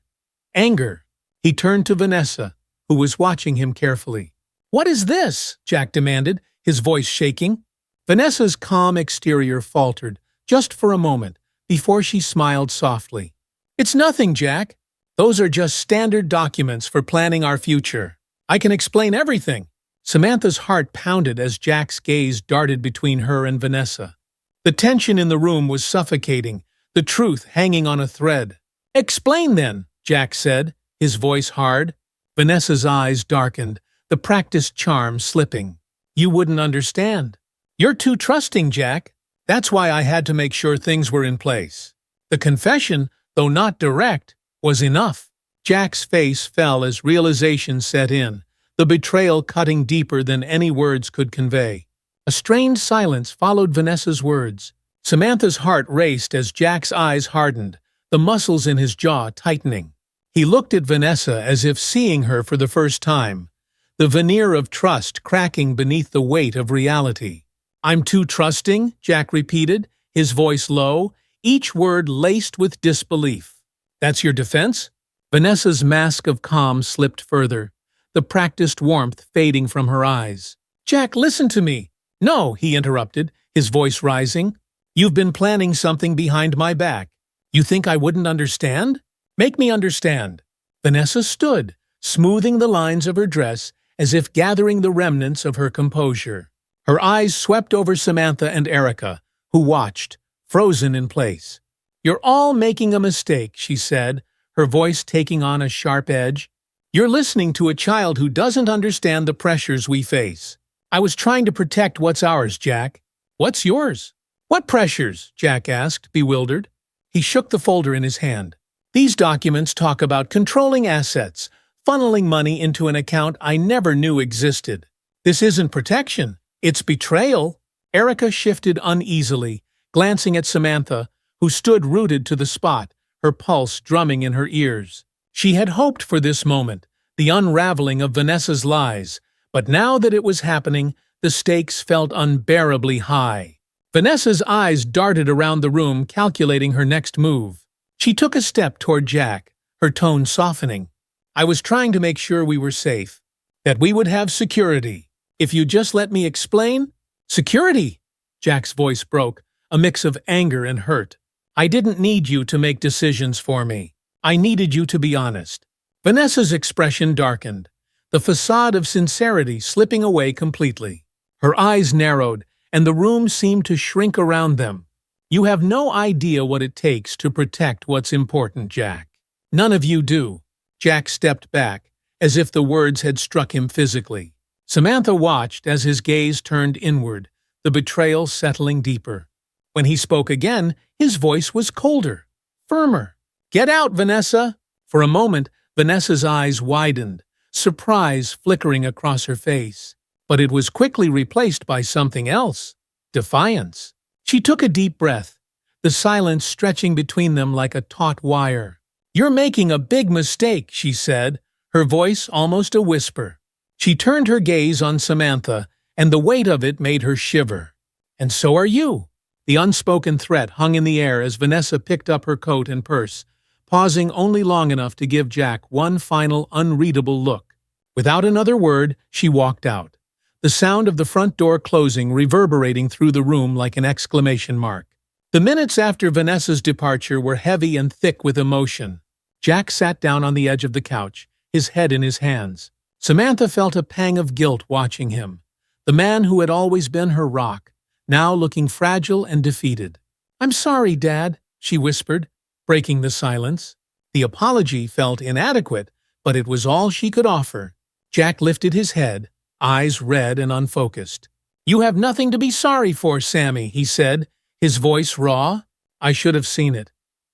Anger. He turned to Vanessa, who was watching him carefully. "What is this?" Jack demanded, his voice shaking. Vanessa's calm exterior faltered, just for a moment, before she smiled softly. "It's nothing, Jack. Those are just standard documents for planning our future. I can explain everything." Samantha's heart pounded as Jack's gaze darted between her and Vanessa. The tension in the room was suffocating, the truth hanging on a thread. "Explain then," Jack said, his voice hard. Vanessa's eyes darkened, the practiced charm slipping. "You wouldn't understand. You're too trusting, Jack. That's why I had to make sure things were in place." The confession, though not direct, was enough. Jack's face fell as realization set in, the betrayal cutting deeper than any words could convey. A strained silence followed Vanessa's words. Samantha's heart raced as Jack's eyes hardened, the muscles in his jaw tightening. He looked at Vanessa as if seeing her for the first time, the veneer of trust cracking beneath the weight of reality. "I'm too trusting," Jack repeated, his voice low, each word laced with disbelief. "That's your defense?" Vanessa's mask of calm slipped further, the practiced warmth fading from her eyes. "Jack, listen to me." "No," he interrupted, his voice rising. "You've been planning something behind my back. You think I wouldn't understand? Make me understand." Vanessa stood, smoothing the lines of her dress as if gathering the remnants of her composure. Her eyes swept over Samantha and Erica, who watched, frozen in place. "You're all making a mistake," she said, her voice taking on a sharp edge. "You're listening to a child who doesn't understand the pressures we face. I was trying to protect what's ours, Jack." "What's yours?" "What pressures?" Jack asked, bewildered. He shook the folder in his hand. "These documents talk about controlling assets, funneling money into an account I never knew existed. This isn't protection, it's betrayal." Erica shifted uneasily, glancing at Samantha, who stood rooted to the spot, her pulse drumming in her ears. She had hoped for this moment, the unraveling of Vanessa's lies, but now that it was happening, the stakes felt unbearably high. Vanessa's eyes darted around the room, calculating her next move. She took a step toward Jack, her tone softening. "I was trying to make sure we were safe, that we would have security. If you just let me explain—" "Security?" Jack's voice broke, a mix of anger and hurt. "I didn't need you to make decisions for me. I needed you to be honest." Vanessa's expression darkened, the facade of sincerity slipping away completely. Her eyes narrowed, and the room seemed to shrink around them. "You have no idea what it takes to protect what's important, Jack. None of you do." Jack stepped back, as if the words had struck him physically. Samantha watched as his gaze turned inward, the betrayal settling deeper. When he spoke again, his voice was colder, firmer. "Get out, Vanessa!" For a moment, Vanessa's eyes widened, surprise flickering across her face. But it was quickly replaced by something else. Defiance. She took a deep breath, the silence stretching between them like a taut wire. "You're making a big mistake," she said, her voice almost a whisper. She turned her gaze on Samantha, and the weight of it made her shiver. "And so are you." The unspoken threat hung in the air as Vanessa picked up her coat and purse, pausing only long enough to give Jack one final unreadable look. Without another word, she walked out, the sound of the front door closing reverberating through the room like an exclamation mark. The minutes after Vanessa's departure were heavy and thick with emotion. Jack sat down on the edge of the couch, his head in his hands. Samantha felt a pang of guilt watching him. The man who had always been her rock, now looking fragile and defeated. "I'm sorry, Dad," she whispered, breaking the silence. The apology felt inadequate, but it was all she could offer. Jack lifted his head, eyes red and unfocused. "You have nothing to be sorry for, Sammy," he said, his voice raw. "I should have seen it.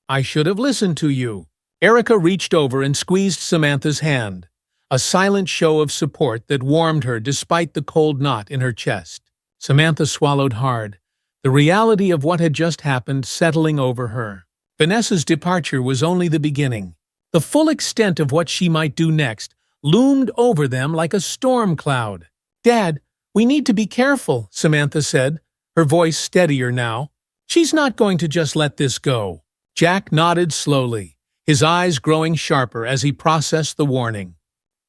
I should have listened to you." Erica reached over and squeezed Samantha's hand, a silent show of support that warmed her despite the cold knot in her chest. Samantha swallowed hard, the reality of what had just happened settling over her. Vanessa's departure was only the beginning. The full extent of what she might do next loomed over them like a storm cloud. "Dad, we need to be careful," Samantha said, her voice steadier now. "She's not going to just let this go." Jack nodded slowly, his eyes growing sharper as he processed the warning.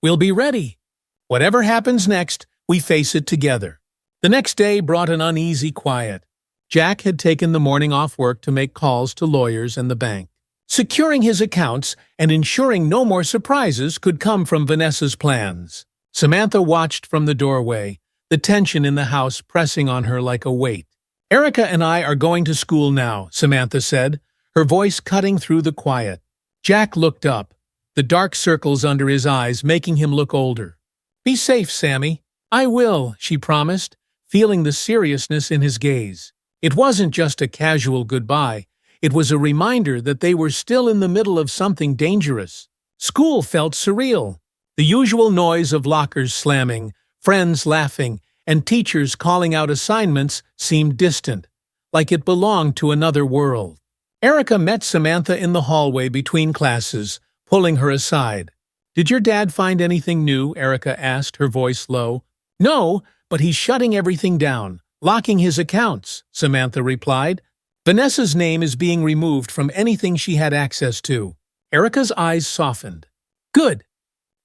"We'll be ready. Whatever happens next, we face it together." The next day brought an uneasy quiet. Jack had taken the morning off work to make calls to lawyers and the bank. Securing his accounts and ensuring no more surprises could come from Vanessa's plans. Samantha watched from the doorway, the tension in the house pressing on her like a weight. "Erica and I are going to school now," Samantha said, her voice cutting through the quiet. Jack looked up, the dark circles under his eyes making him look older. "Be safe, Sammy." "I will," she promised, feeling the seriousness in his gaze. It wasn't just a casual goodbye. It was a reminder that they were still in the middle of something dangerous. School felt surreal. The usual noise of lockers slamming, friends laughing, and teachers calling out assignments seemed distant, like it belonged to another world. Erica met Samantha in the hallway between classes, pulling her aside. "Did your dad find anything new?" Erica asked, her voice low. "No, but he's shutting everything down, locking his accounts," Samantha replied. "Vanessa's name is being removed from anything she had access to." Erica's eyes softened. "Good.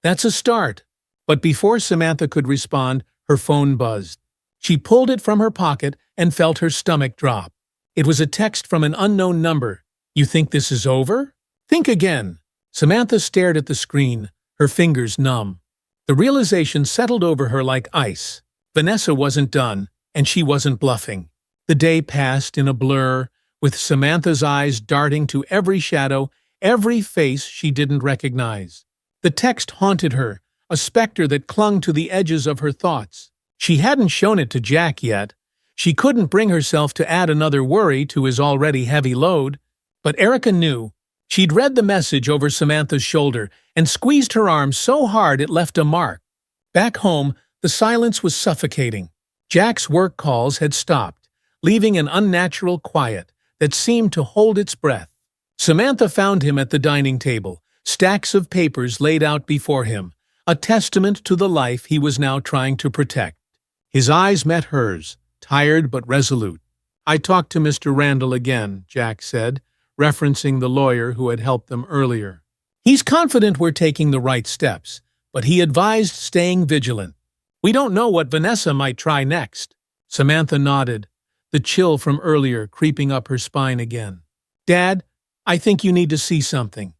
That's a start." But before Samantha could respond, her phone buzzed. She pulled it from her pocket and felt her stomach drop. It was a text from an unknown number. "You think this is over? Think again." Samantha stared at the screen, her fingers numb. The realization settled over her like ice. Vanessa wasn't done, and she wasn't bluffing. The day passed in a blur, with Samantha's eyes darting to every shadow, every face she didn't recognize. The text haunted her, a specter that clung to the edges of her thoughts. She hadn't shown it to Jack yet. She couldn't bring herself to add another worry to his already heavy load. But Erica knew. She'd read the message over Samantha's shoulder and squeezed her arm so hard it left a mark. Back home, the silence was suffocating. Jack's work calls had stopped, leaving an unnatural quiet that seemed to hold its breath. Samantha found him at the dining table, stacks of papers laid out before him, a testament to the life he was now trying to protect. His eyes met hers, tired but resolute. "I talked to Mr. Randall again," Jack said, referencing the lawyer who had helped them earlier. "He's confident we're taking the right steps, but he advised staying vigilant. We don't know what Vanessa might try next." Samantha nodded, the chill from earlier creeping up her spine again. "Dad, I think you need to see something."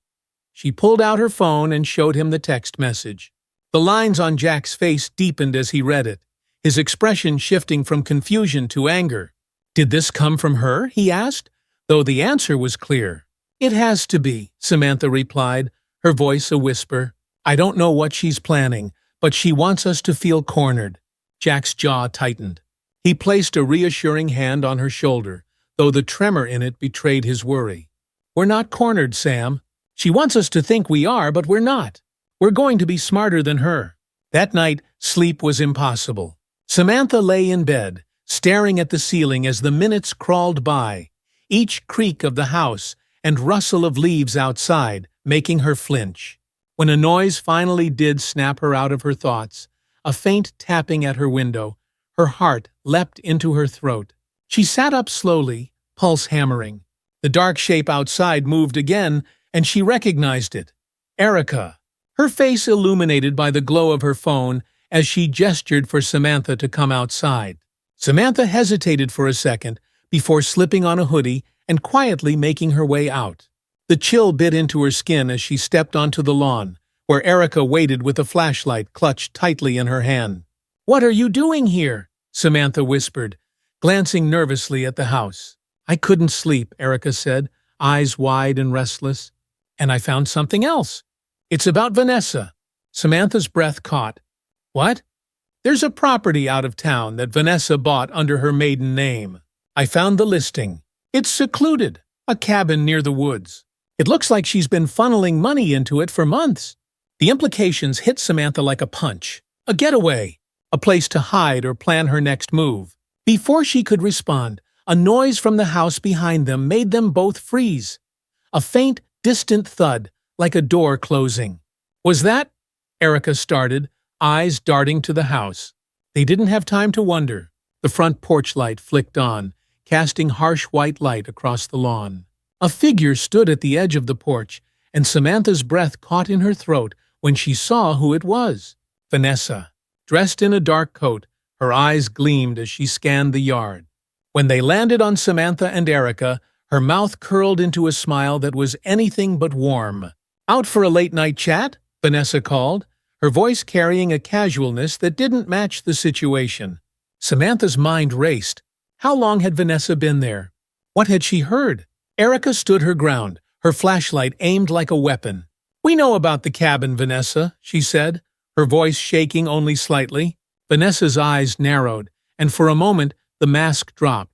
She pulled out her phone and showed him the text message. The lines on Jack's face deepened as he read it, his expression shifting from confusion to anger. "Did this come from her?" he asked, though the answer was clear. "It has to be," Samantha replied, her voice a whisper. "I don't know what she's planning, but she wants us to feel cornered." Jack's jaw tightened. He placed a reassuring hand on her shoulder, though the tremor in it betrayed his worry. "We're not cornered, Sam. She wants us to think we are, but we're not. We're going to be smarter than her." That night, sleep was impossible. Samantha lay in bed, staring at the ceiling as the minutes crawled by, each creak of the house and rustle of leaves outside making her flinch. When a noise finally did snap her out of her thoughts, a faint tapping at her window, her heart leapt into her throat. She sat up slowly, pulse hammering. The dark shape outside moved again, and she recognized it. Erica, her face illuminated by the glow of her phone as she gestured for Samantha to come outside. Samantha hesitated for a second before slipping on a hoodie and quietly making her way out. The chill bit into her skin as she stepped onto the lawn, where Erica waited with a flashlight clutched tightly in her hand. "What are you doing here?" Samantha whispered, glancing nervously at the house. "I couldn't sleep," Erica said, eyes wide and restless. "And I found something else. It's about Vanessa." Samantha's breath caught. "What?" "There's a property out of town that Vanessa bought under her maiden name. I found the listing. It's secluded, a cabin near the woods. It looks like she's been funneling money into it for months." The implications hit Samantha like a punch. A getaway, a place to hide or plan her next move. Before she could respond, a noise from the house behind them made them both freeze. A faint, distant thud, like a door closing. "Was that?" Erica started, eyes darting to the house. They didn't have time to wonder. The front porch light flicked on, casting harsh white light across the lawn. A figure stood at the edge of the porch, and Samantha's breath caught in her throat when she saw who it was. Vanessa. Dressed in a dark coat, her eyes gleamed as she scanned the yard. When they landed on Samantha and Erica, her mouth curled into a smile that was anything but warm. "Out for a late-night chat?" Vanessa called, her voice carrying a casualness that didn't match the situation. Samantha's mind raced. How long had Vanessa been there? What had she heard? Erica stood her ground, her flashlight aimed like a weapon. "We know about the cabin, Vanessa," she said, her voice shaking only slightly. Vanessa's eyes narrowed, and for a moment the mask dropped.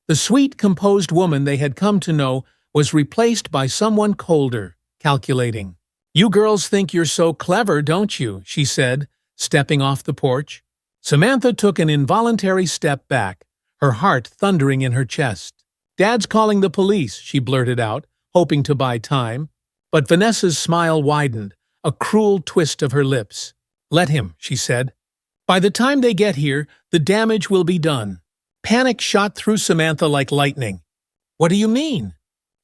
The sweet, composed woman they had come to know was replaced by someone colder, calculating. "You girls think you're so clever, don't you?" she said, stepping off the porch. Samantha took an involuntary step back, her heart thundering in her chest. "Dad's calling the police," she blurted out, hoping to buy time. But Vanessa's smile widened, a cruel twist of her lips. "Let him," she said. "By the time they get here, the damage will be done." Panic shot through Samantha like lightning. "What do you mean?"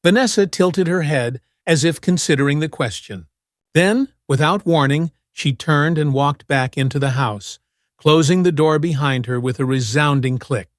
Vanessa tilted her head as if considering the question. Then, without warning, she turned and walked back into the house, closing the door behind her with a resounding click.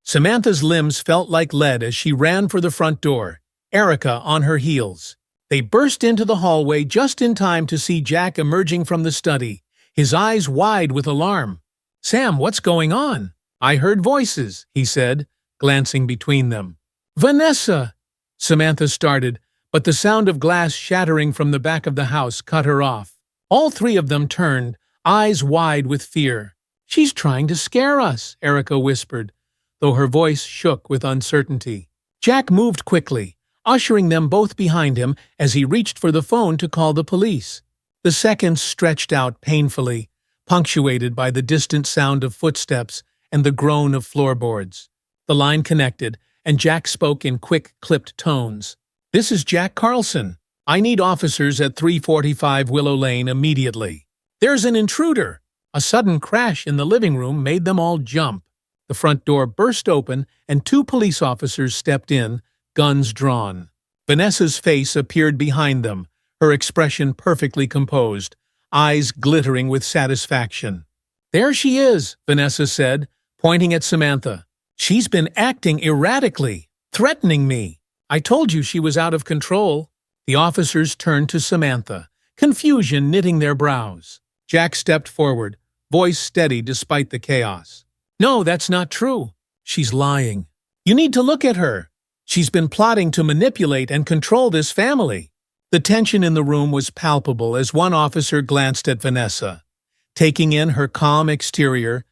Samantha's limbs felt like lead as she ran for the front door, Erica on her heels. They burst into the hallway just in time to see Jack emerging from the study, his eyes wide with alarm. "Sam, what's going on?" "I heard voices," he said, glancing between them. "Vanessa!" Samantha started, but the sound of glass shattering from the back of the house cut her off. All three of them turned, eyes wide with fear. "She's trying to scare us," Erica whispered, though her voice shook with uncertainty. Jack moved quickly, ushering them both behind him as he reached for the phone to call the police. The seconds stretched out painfully, punctuated by the distant sound of footsteps and the groan of floorboards. The line connected, and Jack spoke in quick, clipped tones. "This is Jack Carlson. I need officers at 345 Willow Lane immediately. There's an intruder." A sudden crash in the living room made them all jump. The front door burst open, and two police officers stepped in, guns drawn. Vanessa's face appeared behind them, her expression perfectly composed, eyes glittering with satisfaction. "There she is," Vanessa said, pointing at Samantha. "She's been acting erratically, threatening me. I told you she was out of control." The officers turned to Samantha, confusion knitting their brows. Jack stepped forward, voice steady despite the chaos. "No, that's not true. She's lying. You need to look at her. She's been plotting to manipulate and control this family." The tension in the room was palpable as one officer glanced at Vanessa, taking in her calm exterior,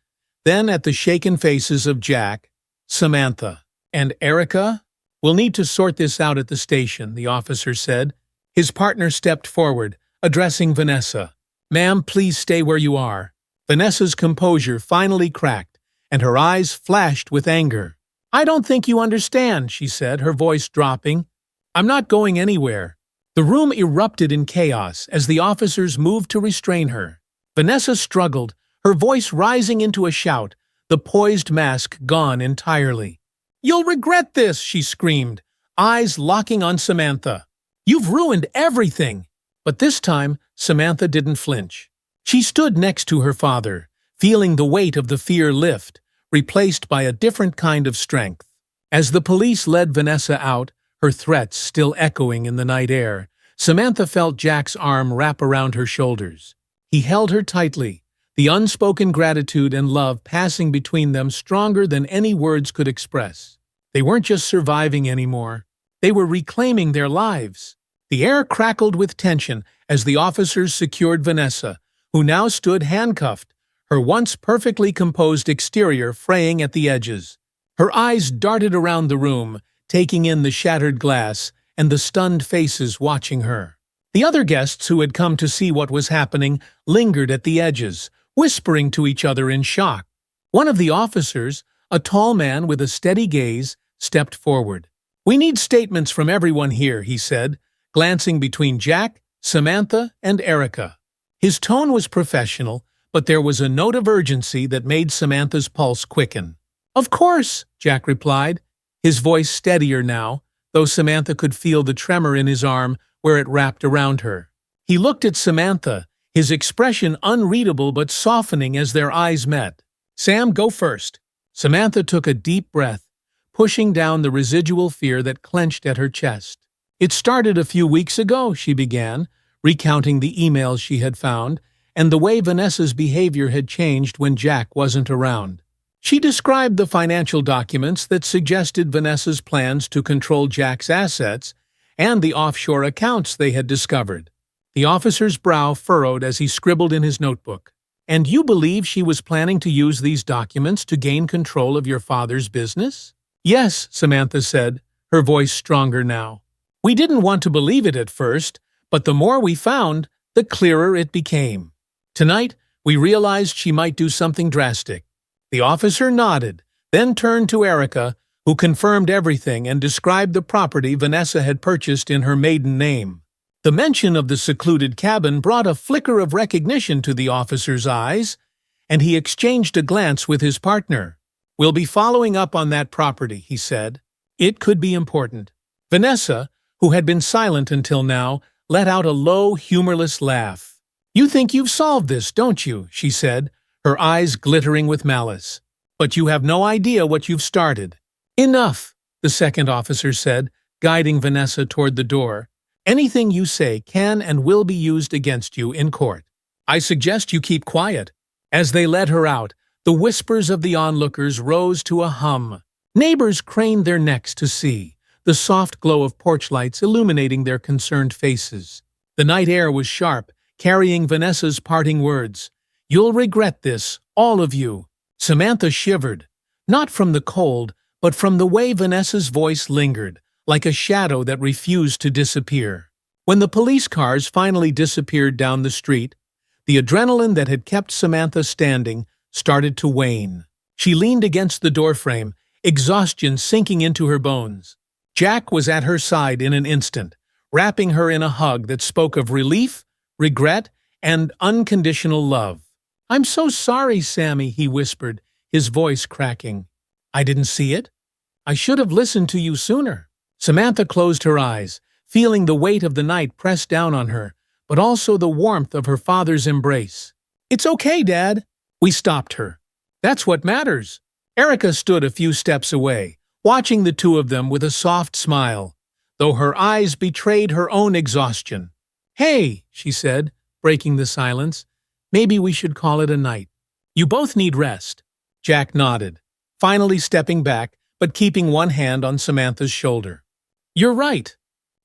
then at the shaken faces of Jack, Samantha, and Erica. "We'll need to sort this out at the station," the officer said, His partner stepped forward, addressing Vanessa. "Ma'am, please stay where you are." Vanessa's composure finally cracked, and her eyes flashed with anger. "I don't think you understand," she said, her voice dropping. "I'm not going anywhere." The room erupted in chaos as the officers moved to restrain her. Vanessa struggled, her voice rising into a shout, the poised mask gone entirely. "You'll regret this," she screamed, eyes locking on Samantha. "You've ruined everything." But this time, Samantha didn't flinch. She stood next to her father, feeling the weight of the fear lift, replaced by a different kind of strength. As the police led Vanessa out, her threats still echoing in the night air, Samantha felt Jack's arm wrap around her shoulders. He held her tightly, the unspoken gratitude and love passing between them stronger than any words could express. They weren't just surviving anymore. They were reclaiming their lives. The air crackled with tension as the officers secured Vanessa, who now stood handcuffed, her once perfectly composed exterior fraying at the edges. Her eyes darted around the room, taking in the shattered glass and the stunned faces watching her. The other guests who had come to see what was happening lingered at the edges, whispering to each other in shock. One of the officers, a tall man with a steady gaze, stepped forward. "We need statements from everyone here," he said, glancing between Jack, Samantha, and Erica. His tone was professional, but there was a note of urgency that made Samantha's pulse quicken. "Of course," Jack replied, his voice steadier now, though Samantha could feel the tremor in his arm where it wrapped around her. He looked at Samantha, his expression unreadable but softening as their eyes met. "Sam, go first." Samantha took a deep breath, pushing down the residual fear that clenched at her chest. "It started a few weeks ago," she began, recounting the emails she had found, and the way Vanessa's behavior had changed when Jack wasn't around. She described the financial documents that suggested Vanessa's plans to control Jack's assets and the offshore accounts they had discovered. The officer's brow furrowed as he scribbled in his notebook. "And you believe she was planning to use these documents to gain control of your father's business?" "Yes," Samantha said, her voice stronger now. "We didn't want to believe it at first, but the more we found, the clearer it became. Tonight, we realized she might do something drastic." The officer nodded, then turned to Erica, who confirmed everything and described the property Vanessa had purchased in her maiden name. The mention of the secluded cabin brought a flicker of recognition to the officer's eyes, and he exchanged a glance with his partner. "We'll be following up on that property," he said. "It could be important." Vanessa, who had been silent until now, let out a low, humorless laugh. "You think you've solved this, don't you?" she said, her eyes glittering with malice. "But you have no idea what you've started." "Enough," the second officer said, guiding Vanessa toward the door. "Anything you say can and will be used against you in court. I suggest you keep quiet." As they led her out, the whispers of the onlookers rose to a hum. Neighbors craned their necks to see, the soft glow of porch lights illuminating their concerned faces. The night air was sharp, carrying Vanessa's parting words. "You'll regret this, all of you." Samantha shivered, not from the cold, but from the way Vanessa's voice lingered, like a shadow that refused to disappear. When the police cars finally disappeared down the street, the adrenaline that had kept Samantha standing started to wane. She leaned against the doorframe, exhaustion sinking into her bones. Jack was at her side in an instant, wrapping her in a hug that spoke of relief, regret, and unconditional love. "I'm so sorry, Sammy," he whispered, his voice cracking. "I didn't see it. I should have listened to you sooner." Samantha closed her eyes, feeling the weight of the night press down on her, but also the warmth of her father's embrace. "It's okay, Dad." We stopped her. "That's what matters." Erica stood a few steps away, watching the two of them with a soft smile, though her eyes betrayed her own exhaustion. "Hey," she said, breaking the silence, "maybe we should call it a night. You both need rest." Jack nodded, finally stepping back, but keeping one hand on Samantha's shoulder. "You're right.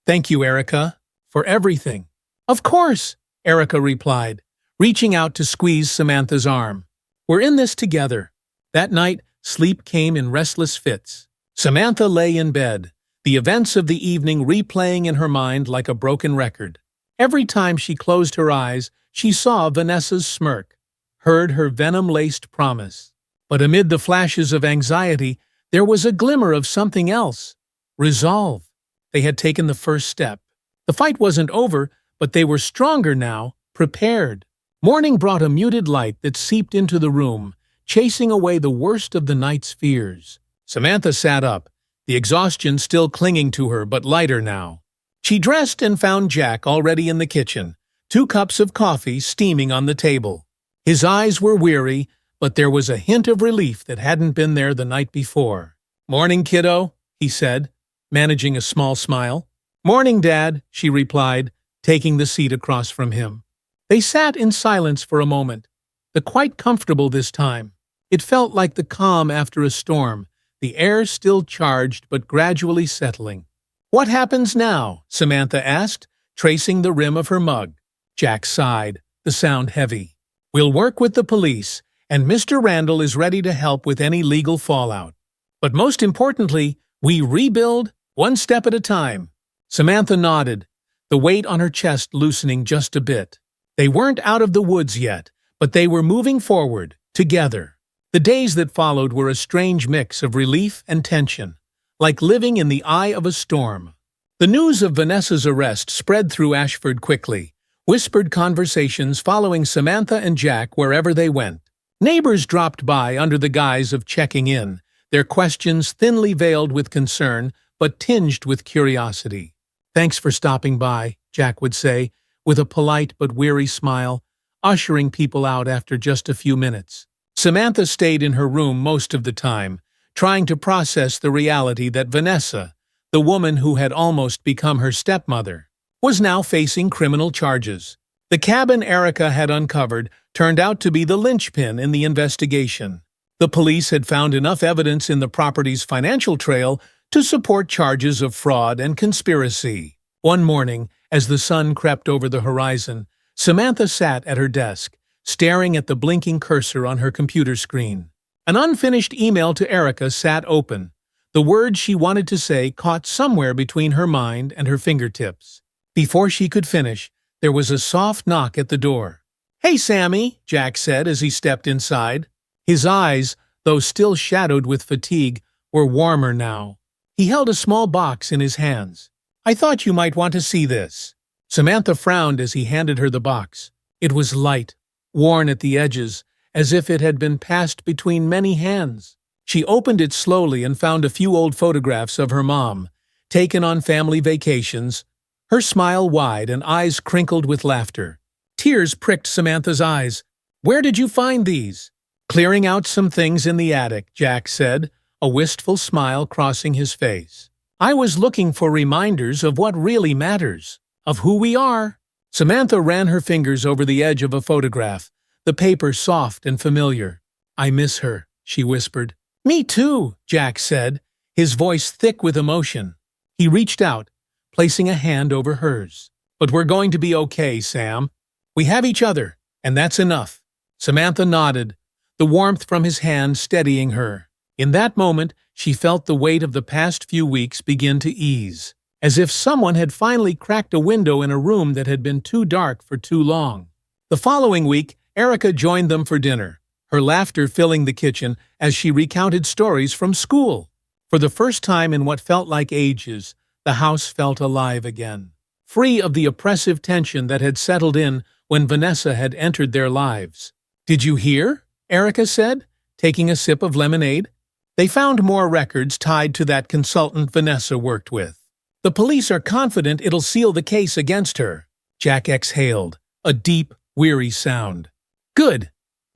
Thank you, Erica, for everything." "Of course," Erica replied, reaching out to squeeze Samantha's arm. "We're in this together." That night, sleep came in restless fits. Samantha lay in bed, the events of the evening replaying in her mind like a broken record. Every time she closed her eyes, she saw Vanessa's smirk, heard her venom-laced promise. But amid the flashes of anxiety, there was a glimmer of something else. Resolve. They had taken the first step. The fight wasn't over, but they were stronger now, prepared. Morning brought a muted light that seeped into the room, chasing away the worst of the night's fears. Samantha sat up, the exhaustion still clinging to her, but lighter now. She dressed and found Jack already in the kitchen, 2 cups of coffee steaming on the table. His eyes were weary, but there was a hint of relief that hadn't been there the night before. "Morning, kiddo," he said, managing a small smile. "Morning, Dad," she replied, taking the seat across from him. They sat in silence for a moment, but quite comfortable this time. It felt like the calm after a storm, the air still charged but gradually settling. "What happens now?" Samantha asked, tracing the rim of her mug. Jack sighed, the sound heavy. "We'll work with the police, and Mr. Randall is ready to help with any legal fallout. But most importantly, we rebuild one step at a time." Samantha nodded, the weight on her chest loosening just a bit. They weren't out of the woods yet, but they were moving forward, together. The days that followed were a strange mix of relief and tension, like living in the eye of a storm. The news of Vanessa's arrest spread through Ashford quickly, whispered conversations following Samantha and Jack wherever they went. Neighbors dropped by under the guise of checking in, their questions thinly veiled with concern but tinged with curiosity. "Thanks for stopping by," Jack would say, with a polite but weary smile, ushering people out after just a few minutes. Samantha stayed in her room most of the time, trying to process the reality that Vanessa, the woman who had almost become her stepmother, was now facing criminal charges. The cabin Erica had uncovered turned out to be the linchpin in the investigation. The police had found enough evidence in the property's financial trail to support charges of fraud and conspiracy. One morning, as the sun crept over the horizon, Samantha sat at her desk, staring at the blinking cursor on her computer screen. An unfinished email to Erica sat open. The words she wanted to say caught somewhere between her mind and her fingertips. Before she could finish, there was a soft knock at the door. "Hey, Sammy," Jack said as he stepped inside. His eyes, though still shadowed with fatigue, were warmer now. He held a small box in his hands. "I thought you might want to see this." Samantha frowned as he handed her the box. It was light, worn at the edges, as if it had been passed between many hands. She opened it slowly and found a few old photographs of her mom, taken on family vacations, her smile wide and eyes crinkled with laughter. Tears pricked Samantha's eyes. "Where did you find these?" "Clearing out some things in the attic," Jack said, a wistful smile crossing his face. "I was looking for reminders of what really matters, of who we are." Samantha ran her fingers over the edge of a photograph, the paper soft and familiar. "I miss her," she whispered. "Me too," Jack said, his voice thick with emotion. He reached out, placing a hand over hers. "But we're going to be okay, Sam. We have each other, and that's enough." Samantha nodded, the warmth from his hand steadying her. In that moment, she felt the weight of the past few weeks begin to ease, as if someone had finally cracked a window in a room that had been too dark for too long. The following week, Erica joined them for dinner, her laughter filling the kitchen as she recounted stories from school. For the first time in what felt like ages, the house felt alive again, free of the oppressive tension that had settled in when Vanessa had entered their lives. "Did you hear?" Erica said, taking a sip of lemonade. "They found more records tied to that consultant Vanessa worked with. The police are confident it'll seal the case against her." Jack exhaled, a deep, weary sound. "Good.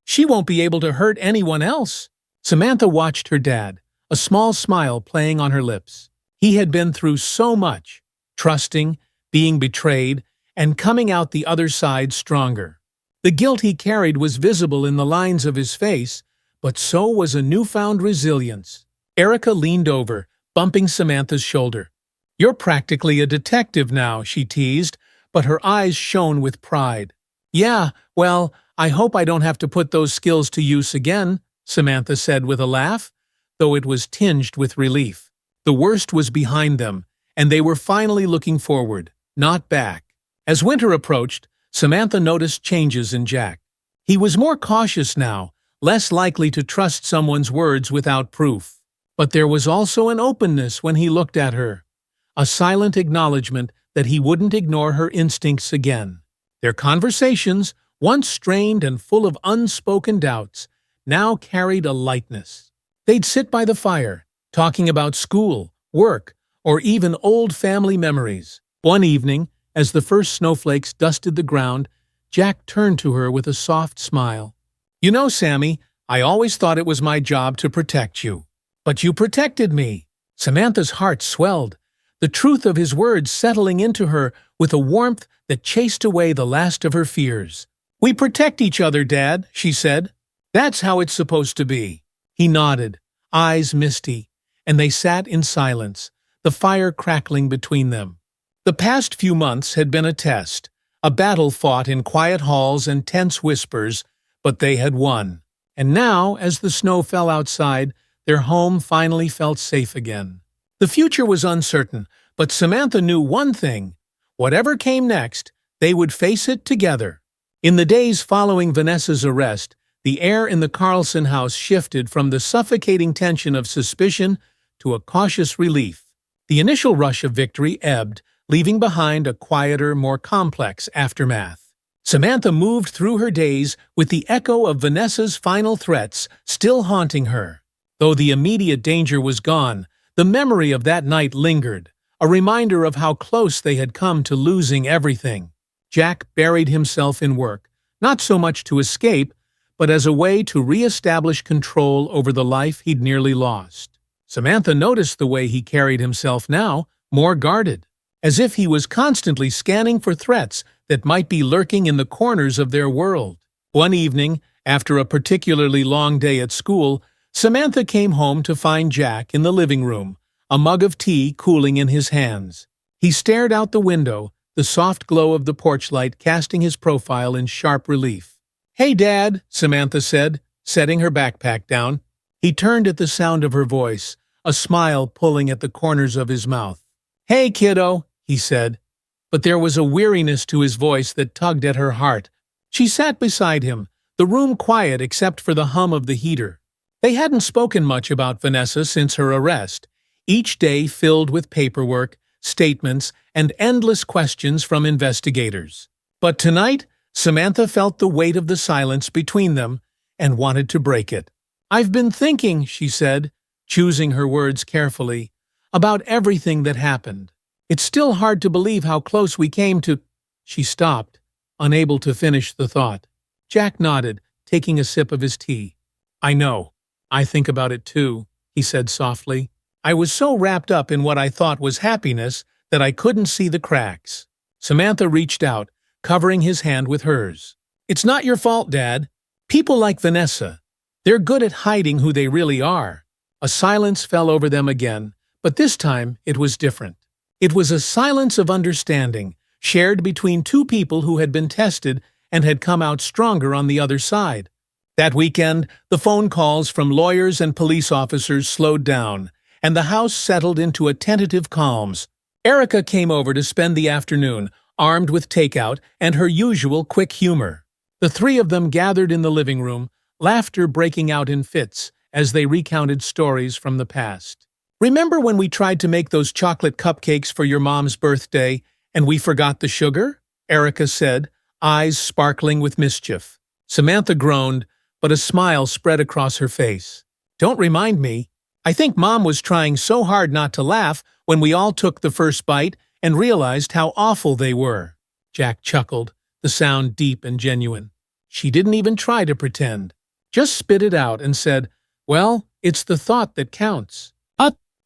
She won't be able to hurt anyone else." Samantha watched her dad, a small smile playing on her lips. He had been through so much, trusting, being betrayed, and coming out the other side stronger. The guilt he carried was visible in the lines of his face, but so was a newfound resilience. Erica leaned over, bumping Samantha's shoulder. "You're practically a detective now," she teased, but her eyes shone with pride. "Yeah, well, I hope I don't have to put those skills to use again," Samantha said with a laugh, though it was tinged with relief. The worst was behind them, and they were finally looking forward, not back. As winter approached, Samantha noticed changes in Jack. He was more cautious now, less likely to trust someone's words without proof. But there was also an openness when he looked at her, a silent acknowledgement that he wouldn't ignore her instincts again. Their conversations, once strained and full of unspoken doubts, now carried a lightness. They'd sit by the fire, talking about school, work, or even old family memories. One evening, as the first snowflakes dusted the ground, Jack turned to her with a soft smile. "You know, Sammy, I always thought it was my job to protect you. But you protected me." Samantha's heart swelled, the truth of his words settling into her with a warmth that chased away the last of her fears. "We protect each other, Dad," she said. "That's how it's supposed to be." He nodded, eyes misty, and they sat in silence, the fire crackling between them. The past few months had been a test, a battle fought in quiet halls and tense whispers, but they had won. And now, as the snow fell outside, their home finally felt safe again. The future was uncertain, but Samantha knew one thing: whatever came next, they would face it together. In the days following Vanessa's arrest, the air in the Carlson house shifted from the suffocating tension of suspicion to a cautious relief. The initial rush of victory ebbed, leaving behind a quieter, more complex aftermath. Samantha moved through her days with the echo of Vanessa's final threats still haunting her. Though the immediate danger was gone, the memory of that night lingered, a reminder of how close they had come to losing everything. Jack buried himself in work, not so much to escape, but as a way to re-establish control over the life he'd nearly lost. Samantha noticed the way he carried himself now, more guarded, as if he was constantly scanning for threats that might be lurking in the corners of their world. One evening, after a particularly long day at school, Samantha came home to find Jack in the living room, a mug of tea cooling in his hands. He stared out the window, the soft glow of the porch light casting his profile in sharp relief. "Hey, Dad," Samantha said, setting her backpack down. He turned at the sound of her voice, a smile pulling at the corners of his mouth. "Hey, kiddo," he said. But there was a weariness to his voice that tugged at her heart. She sat beside him, the room quiet except for the hum of the heater. They hadn't spoken much about Vanessa since her arrest, each day filled with paperwork, statements, and endless questions from investigators. But tonight, Samantha felt the weight of the silence between them and wanted to break it. "I've been thinking," she said, choosing her words carefully, "about everything that happened. It's still hard to believe how close we came to—" She stopped, unable to finish the thought. Jack nodded, taking a sip of his tea. "I know. I think about it too," he said softly. "I was so wrapped up in what I thought was happiness that I couldn't see the cracks." Samantha reached out, covering his hand with hers. "It's not your fault, Dad. People like Vanessa, they're good at hiding who they really are." A silence fell over them again, but this time it was different. It was a silence of understanding, shared between two people who had been tested and had come out stronger on the other side. That weekend, the phone calls from lawyers and police officers slowed down, and the house settled into a tentative calms. Erica came over to spend the afternoon, armed with takeout and her usual quick humor. The three of them gathered in the living room, laughter breaking out in fits as they recounted stories from the past. "Remember when we tried to make those chocolate cupcakes for your mom's birthday, and we forgot the sugar?" Erica said, eyes sparkling with mischief. Samantha groaned, but a smile spread across her face. "Don't remind me. I think Mom was trying so hard not to laugh when we all took the first bite and realized how awful they were." Jack chuckled, the sound deep and genuine. She didn't even try to pretend. Just spit it out and said, "Well, it's the thought that counts."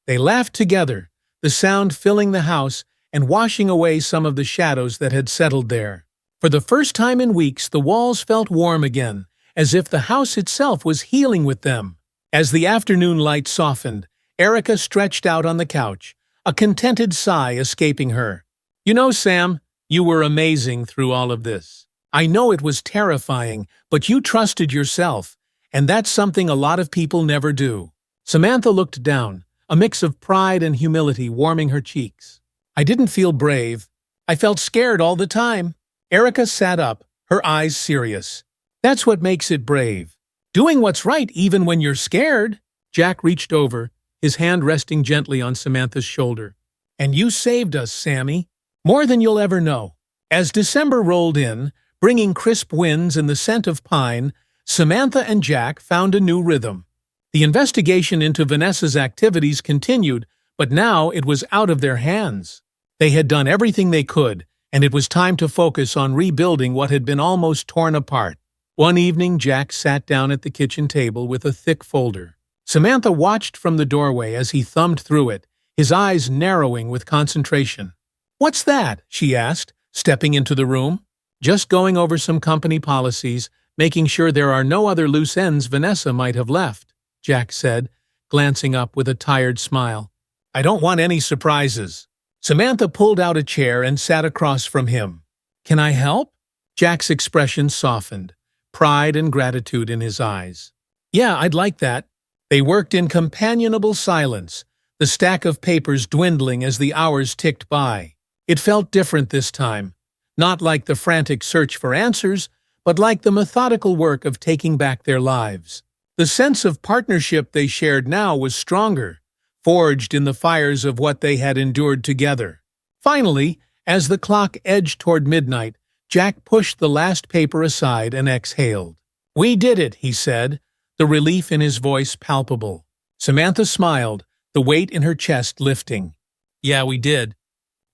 They laughed together, the sound filling the house and washing away some of the shadows that had settled there. For the first time in weeks, the walls felt warm again, as if the house itself was healing with them. As the afternoon light softened, Erica stretched out on the couch, a contented sigh escaping her. "You know, Sam, you were amazing through all of this. I know it was terrifying, but you trusted yourself, and that's something a lot of people never do." Samantha looked down, a mix of pride and humility warming her cheeks. I didn't feel brave. I felt scared all the time. Erica sat up, her eyes serious. That's what makes it brave. Doing what's right even when you're scared. Jack reached over, his hand resting gently on Samantha's shoulder. And you saved us, Sammy. More than you'll ever know. As December rolled in, bringing crisp winds and the scent of pine, Samantha and Jack found a new rhythm. The investigation into Vanessa's activities continued, but now it was out of their hands. They had done everything they could, and it was time to focus on rebuilding what had been almost torn apart. One evening, Jack sat down at the kitchen table with a thick folder. Samantha watched from the doorway as he thumbed through it, his eyes narrowing with concentration. "What's that?" she asked, stepping into the room. "Just going over some company policies, making sure there are no other loose ends Vanessa might have left," Jack said, glancing up with a tired smile. "I don't want any surprises." Samantha pulled out a chair and sat across from him. "Can I help?" Jack's expression softened, pride and gratitude in his eyes. "Yeah, I'd like that." They worked in companionable silence, the stack of papers dwindling as the hours ticked by. It felt different this time, not like the frantic search for answers, but like the methodical work of taking back their lives. The sense of partnership they shared now was stronger, forged in the fires of what they had endured together. Finally, as the clock edged toward midnight, Jack pushed the last paper aside and exhaled. "We did it," he said, the relief in his voice palpable. Samantha smiled, the weight in her chest lifting. "Yeah, we did."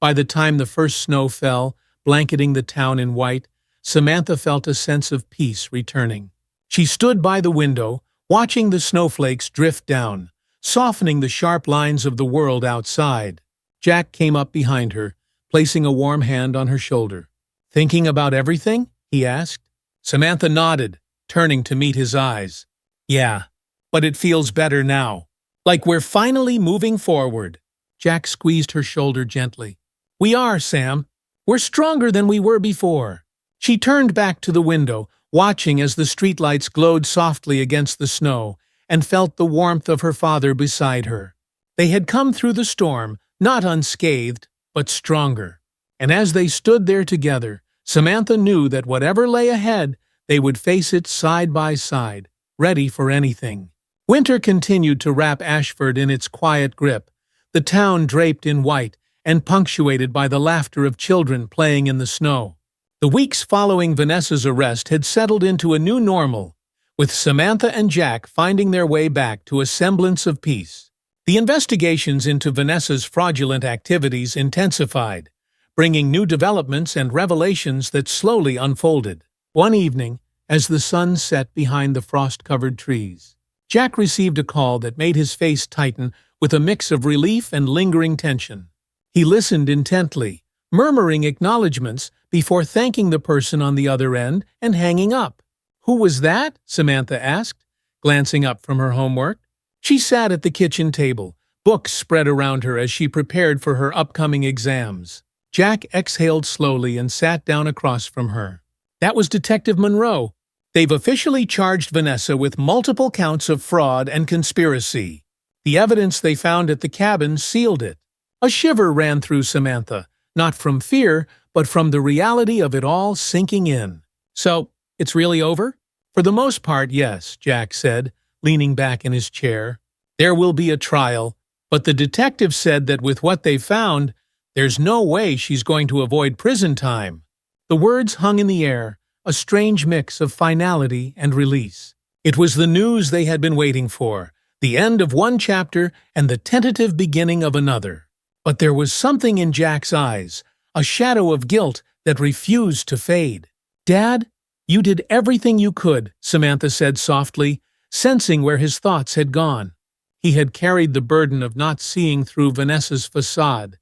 By the time the first snow fell, blanketing the town in white, Samantha felt a sense of peace returning. She stood by the window, watching the snowflakes drift down, softening the sharp lines of the world outside. Jack came up behind her, placing a warm hand on her shoulder. "Thinking about everything?" he asked. Samantha nodded, turning to meet his eyes. "Yeah, but it feels better now. Like we're finally moving forward." Jack squeezed her shoulder gently. "We are, Sam. We're stronger than we were before." She turned back to the window, watching as the streetlights glowed softly against the snow, and felt the warmth of her father beside her. They had come through the storm, not unscathed, but stronger. And as they stood there together, Samantha knew that whatever lay ahead, they would face it side by side, ready for anything. Winter continued to wrap Ashford in its quiet grip, the town draped in white and punctuated by the laughter of children playing in the snow. The weeks following Vanessa's arrest had settled into a new normal, with Samantha and Jack finding their way back to a semblance of peace. The investigations into Vanessa's fraudulent activities intensified, bringing new developments and revelations that slowly unfolded. One evening, as the sun set behind the frost-covered trees, Jack received a call that made his face tighten with a mix of relief and lingering tension. He listened intently, murmuring acknowledgments before thanking the person on the other end and hanging up. "Who was that?" Samantha asked, glancing up from her homework. She sat at the kitchen table, books spread around her as she prepared for her upcoming exams. Jack exhaled slowly and sat down across from her. "That was Detective Monroe. They've officially charged Vanessa with multiple counts of fraud and conspiracy. The evidence they found at the cabin sealed it." A shiver ran through Samantha, not from fear, but from the reality of it all sinking in. "So, it's really over?" "For the most part, yes," Jack said, leaning back in his chair. "There will be a trial, but the detective said that with what they found, there's no way she's going to avoid prison time." The words hung in the air, a strange mix of finality and release. It was the news they had been waiting for, the end of one chapter and the tentative beginning of another. But there was something in Jack's eyes, a shadow of guilt that refused to fade. "Dad, you did everything you could," Samantha said softly, sensing where his thoughts had gone. He had carried the burden of not seeing through Vanessa's facade,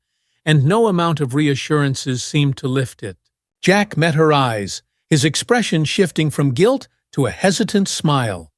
and no amount of reassurances seemed to lift it. Jack met her eyes, his expression shifting from guilt to a hesitant smile.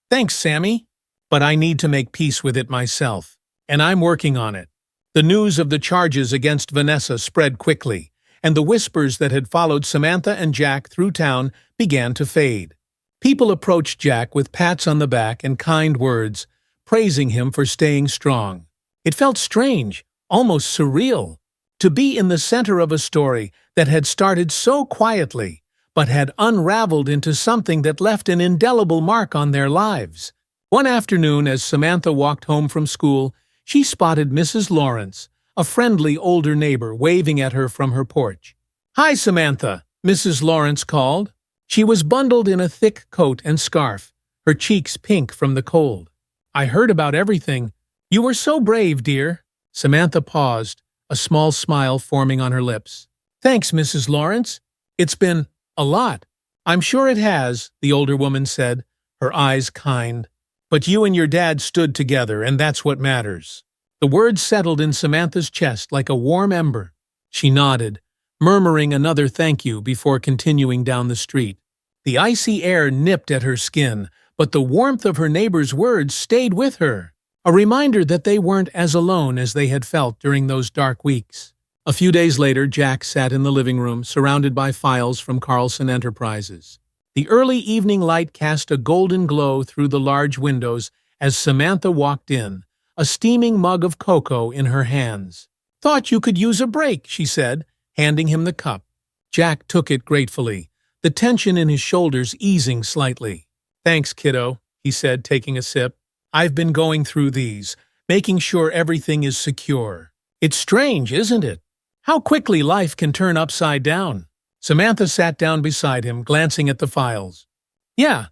"Thanks, Sammy, but I need to make peace with it myself, and I'm working on it." The news of the charges against Vanessa spread quickly, and the whispers that had followed Samantha and Jack through town began to fade. People approached Jack with pats on the back and kind words, praising him for staying strong. It felt strange, almost surreal, to be in the center of a story that had started so quietly, but had unraveled into something that left an indelible mark on their lives. One afternoon, as Samantha walked home from school, she spotted Mrs. Lawrence, a friendly older neighbor, waving at her from her porch. "Hi, Samantha," Mrs. Lawrence called. She was bundled in a thick coat and scarf, her cheeks pink from the cold. "I heard about everything. You were so brave, dear." Samantha paused, a small smile forming on her lips. "Thanks, Mrs. Lawrence. It's been a lot." "I'm sure it has," the older woman said, her eyes kind. "But you and your dad stood together, and that's what matters." The words settled in Samantha's chest like a warm ember. She nodded, murmuring another thank you before continuing down the street. The icy air nipped at her skin, but the warmth of her neighbor's words stayed with her, a reminder that they weren't as alone as they had felt during those dark weeks. A few days later, Jack sat in the living room, surrounded by files from Carlson Enterprises. The early evening light cast a golden glow through the large windows as Samantha walked in, a steaming mug of cocoa in her hands. "Thought you could use a break," she said, handing him the cup. Jack took it gratefully, the tension in his shoulders easing slightly. "Thanks, kiddo," he said, taking a sip. "I've been going through these, making sure everything is secure. It's strange, isn't it? How quickly life can turn upside down." Samantha sat down beside him, glancing at the files. "Yeah,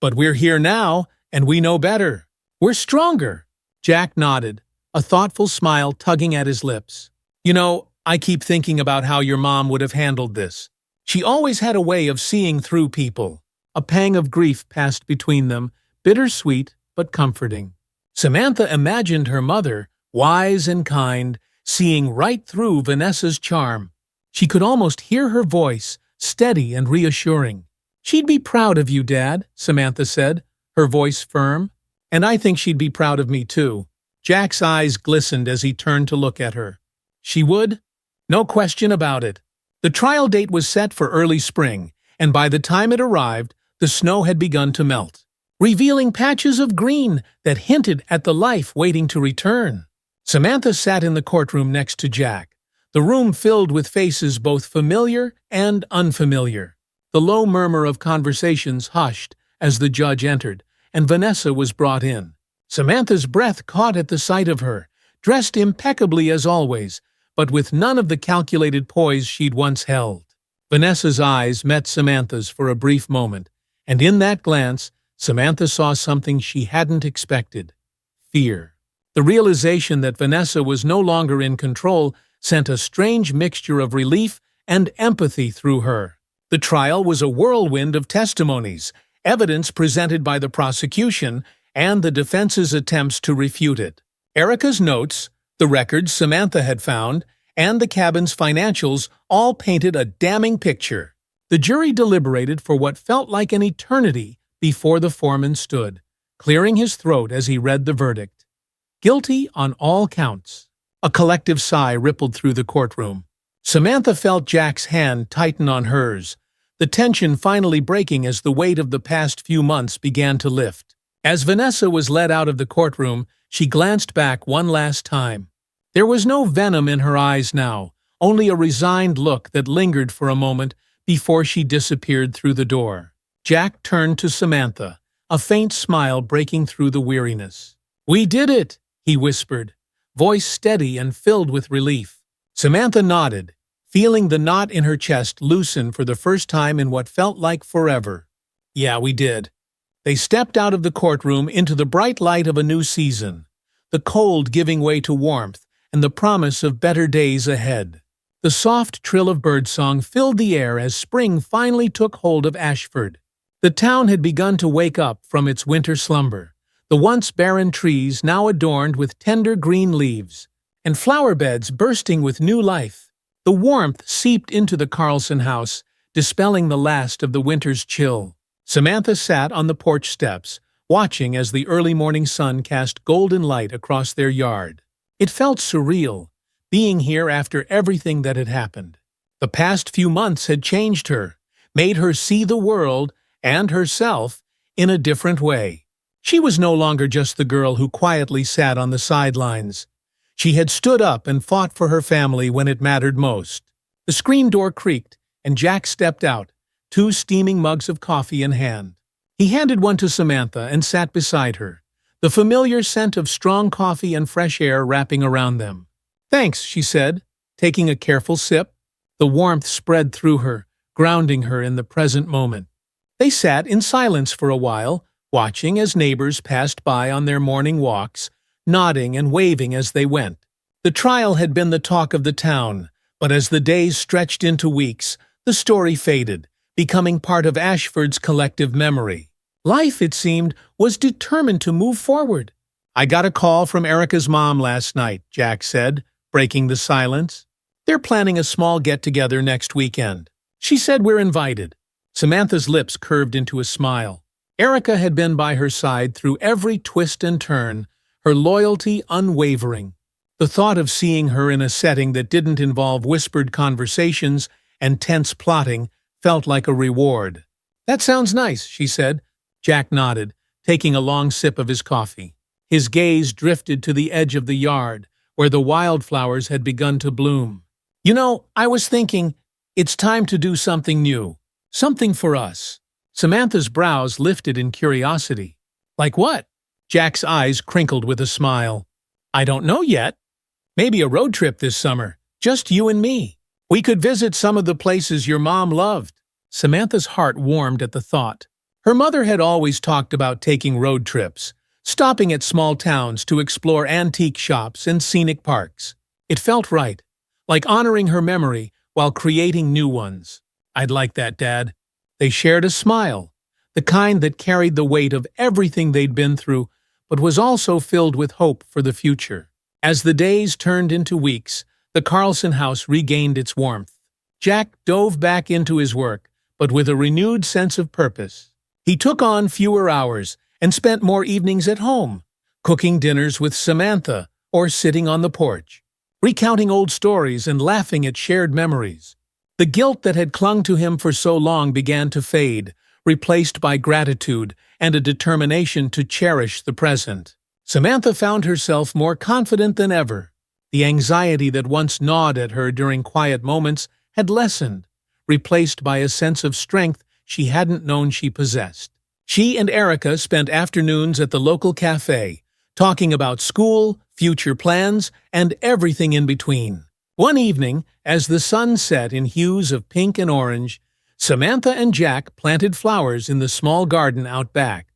but we're here now, and we know better. We're stronger." Jack nodded, a thoughtful smile tugging at his lips. "You know, I keep thinking about how your mom would have handled this. She always had a way of seeing through people." A pang of grief passed between them, bittersweet but comforting. Samantha imagined her mother, wise and kind, seeing right through Vanessa's charm. She could almost hear her voice, steady and reassuring. "She'd be proud of you, Dad," Samantha said, her voice firm. "And I think she'd be proud of me, too." Jack's eyes glistened as he turned to look at her. "She would? No question about it." The trial date was set for early spring, and by the time it arrived, the snow had begun to melt, revealing patches of green that hinted at the life waiting to return. Samantha sat in the courtroom next to Jack, the room filled with faces both familiar and unfamiliar. The low murmur of conversations hushed as the judge entered, and Vanessa was brought in. Samantha's breath caught at the sight of her, dressed impeccably as always, but with none of the calculated poise she'd once held. Vanessa's eyes met Samantha's for a brief moment, and in that glance, Samantha saw something she hadn't expected: fear. The realization that Vanessa was no longer in control sent a strange mixture of relief and empathy through her. The trial was a whirlwind of testimonies, evidence presented by the prosecution, and the defense's attempts to refute it. Erica's notes, the records Samantha had found, and the cabin's financials all painted a damning picture. The jury deliberated for what felt like an eternity before the foreman stood, clearing his throat as he read the verdict. Guilty on all counts. A collective sigh rippled through the courtroom. Samantha felt Jack's hand tighten on hers, the tension finally breaking as the weight of the past few months began to lift. As Vanessa was led out of the courtroom, she glanced back one last time. There was no venom in her eyes now, only a resigned look that lingered for a moment before she disappeared through the door. Jack turned to Samantha, a faint smile breaking through the weariness. "We did it," he whispered, voice steady and filled with relief. Samantha nodded, feeling the knot in her chest loosen for the first time in what felt like forever. "Yeah, we did." They stepped out of the courtroom into the bright light of a new season, the cold giving way to warmth and the promise of better days ahead. The soft trill of birdsong filled the air as spring finally took hold of Ashford. The town had begun to wake up from its winter slumber, the once barren trees now adorned with tender green leaves, and flower beds bursting with new life. The warmth seeped into the Carlson house, dispelling the last of the winter's chill. Samantha sat on the porch steps, watching as the early morning sun cast golden light across their yard. It felt surreal, being here after everything that had happened. The past few months had changed her, made her see the world and herself in a different way. She was no longer just the girl who quietly sat on the sidelines. She had stood up and fought for her family when it mattered most. The screen door creaked, and Jack stepped out, 2 steaming mugs of coffee in hand. He handed one to Samantha and sat beside her, the familiar scent of strong coffee and fresh air wrapping around them. "Thanks," she said, taking a careful sip. The warmth spread through her, grounding her in the present moment. They sat in silence for a while, watching as neighbors passed by on their morning walks, nodding and waving as they went. The trial had been the talk of the town, but as the days stretched into weeks, the story faded, becoming part of Ashford's collective memory. Life, it seemed, was determined to move forward. "I got a call from Erica's mom last night," Jack said, breaking the silence. "They're planning a small get-together next weekend. She said we're invited." Samantha's lips curved into a smile. Erica had been by her side through every twist and turn, her loyalty unwavering. The thought of seeing her in a setting that didn't involve whispered conversations and tense plotting felt like a reward. "That sounds nice," she said. Jack nodded, taking a long sip of his coffee. His gaze drifted to the edge of the yard, where the wildflowers had begun to bloom. "You know, I was thinking, it's time to do something new. Something for us." Samantha's brows lifted in curiosity. "Like what?" Jack's eyes crinkled with a smile. "I don't know yet. Maybe a road trip this summer, just you and me. We could visit some of the places your mom loved." Samantha's heart warmed at the thought. Her mother had always talked about taking road trips, stopping at small towns to explore antique shops and scenic parks. It felt right, like honoring her memory while creating new ones. "I'd like that, Dad." They shared a smile, the kind that carried the weight of everything they'd been through, but was also filled with hope for the future. As the days turned into weeks, the Carlson house regained its warmth. Jack dove back into his work, but with a renewed sense of purpose. He took on fewer hours and spent more evenings at home, cooking dinners with Samantha or sitting on the porch, recounting old stories and laughing at shared memories. The guilt that had clung to him for so long began to fade, replaced by gratitude and a determination to cherish the present. Samantha found herself more confident than ever. The anxiety that once gnawed at her during quiet moments had lessened, replaced by a sense of strength she hadn't known she possessed. She and Erica spent afternoons at the local cafe, talking about school, future plans, and everything in between. One evening, as the sun set in hues of pink and orange, Samantha and Jack planted flowers in the small garden out back.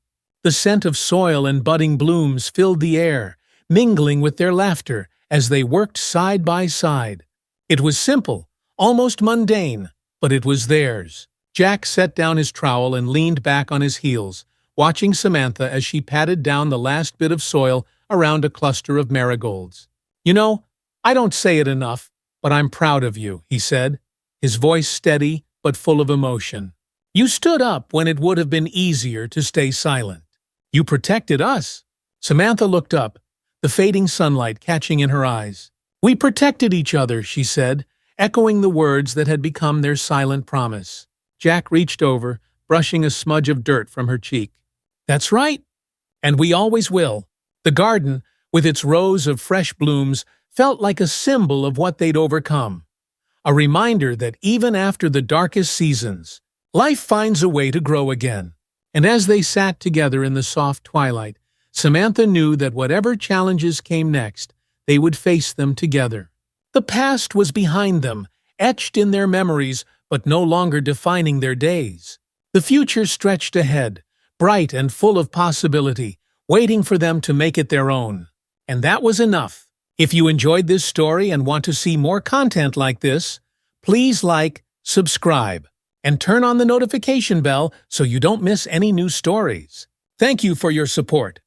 The scent of soil and budding blooms filled the air, mingling with their laughter as they worked side by side. It was simple, almost mundane, but it was theirs. Jack set down his trowel and leaned back on his heels, watching Samantha as she patted down the last bit of soil around a cluster of marigolds. "You know, I don't say it enough, but I'm proud of you," he said, his voice steady but full of emotion. "You stood up when it would have been easier to stay silent. You protected us." Samantha looked up, the fading sunlight catching in her eyes. "We protected each other," she said, echoing the words that had become their silent promise. Jack reached over, brushing a smudge of dirt from her cheek. "That's right. And we always will." The garden, with its rows of fresh blooms, felt like a symbol of what they'd overcome. A reminder that even after the darkest seasons, life finds a way to grow again. And as they sat together in the soft twilight, Samantha knew that whatever challenges came next, they would face them together. The past was behind them, etched in their memories, but no longer defining their days. The future stretched ahead, bright and full of possibility, waiting for them to make it their own. And that was enough. If you enjoyed this story and want to see more content like this, please like, subscribe, and turn on the notification bell so you don't miss any new stories. Thank you for your support.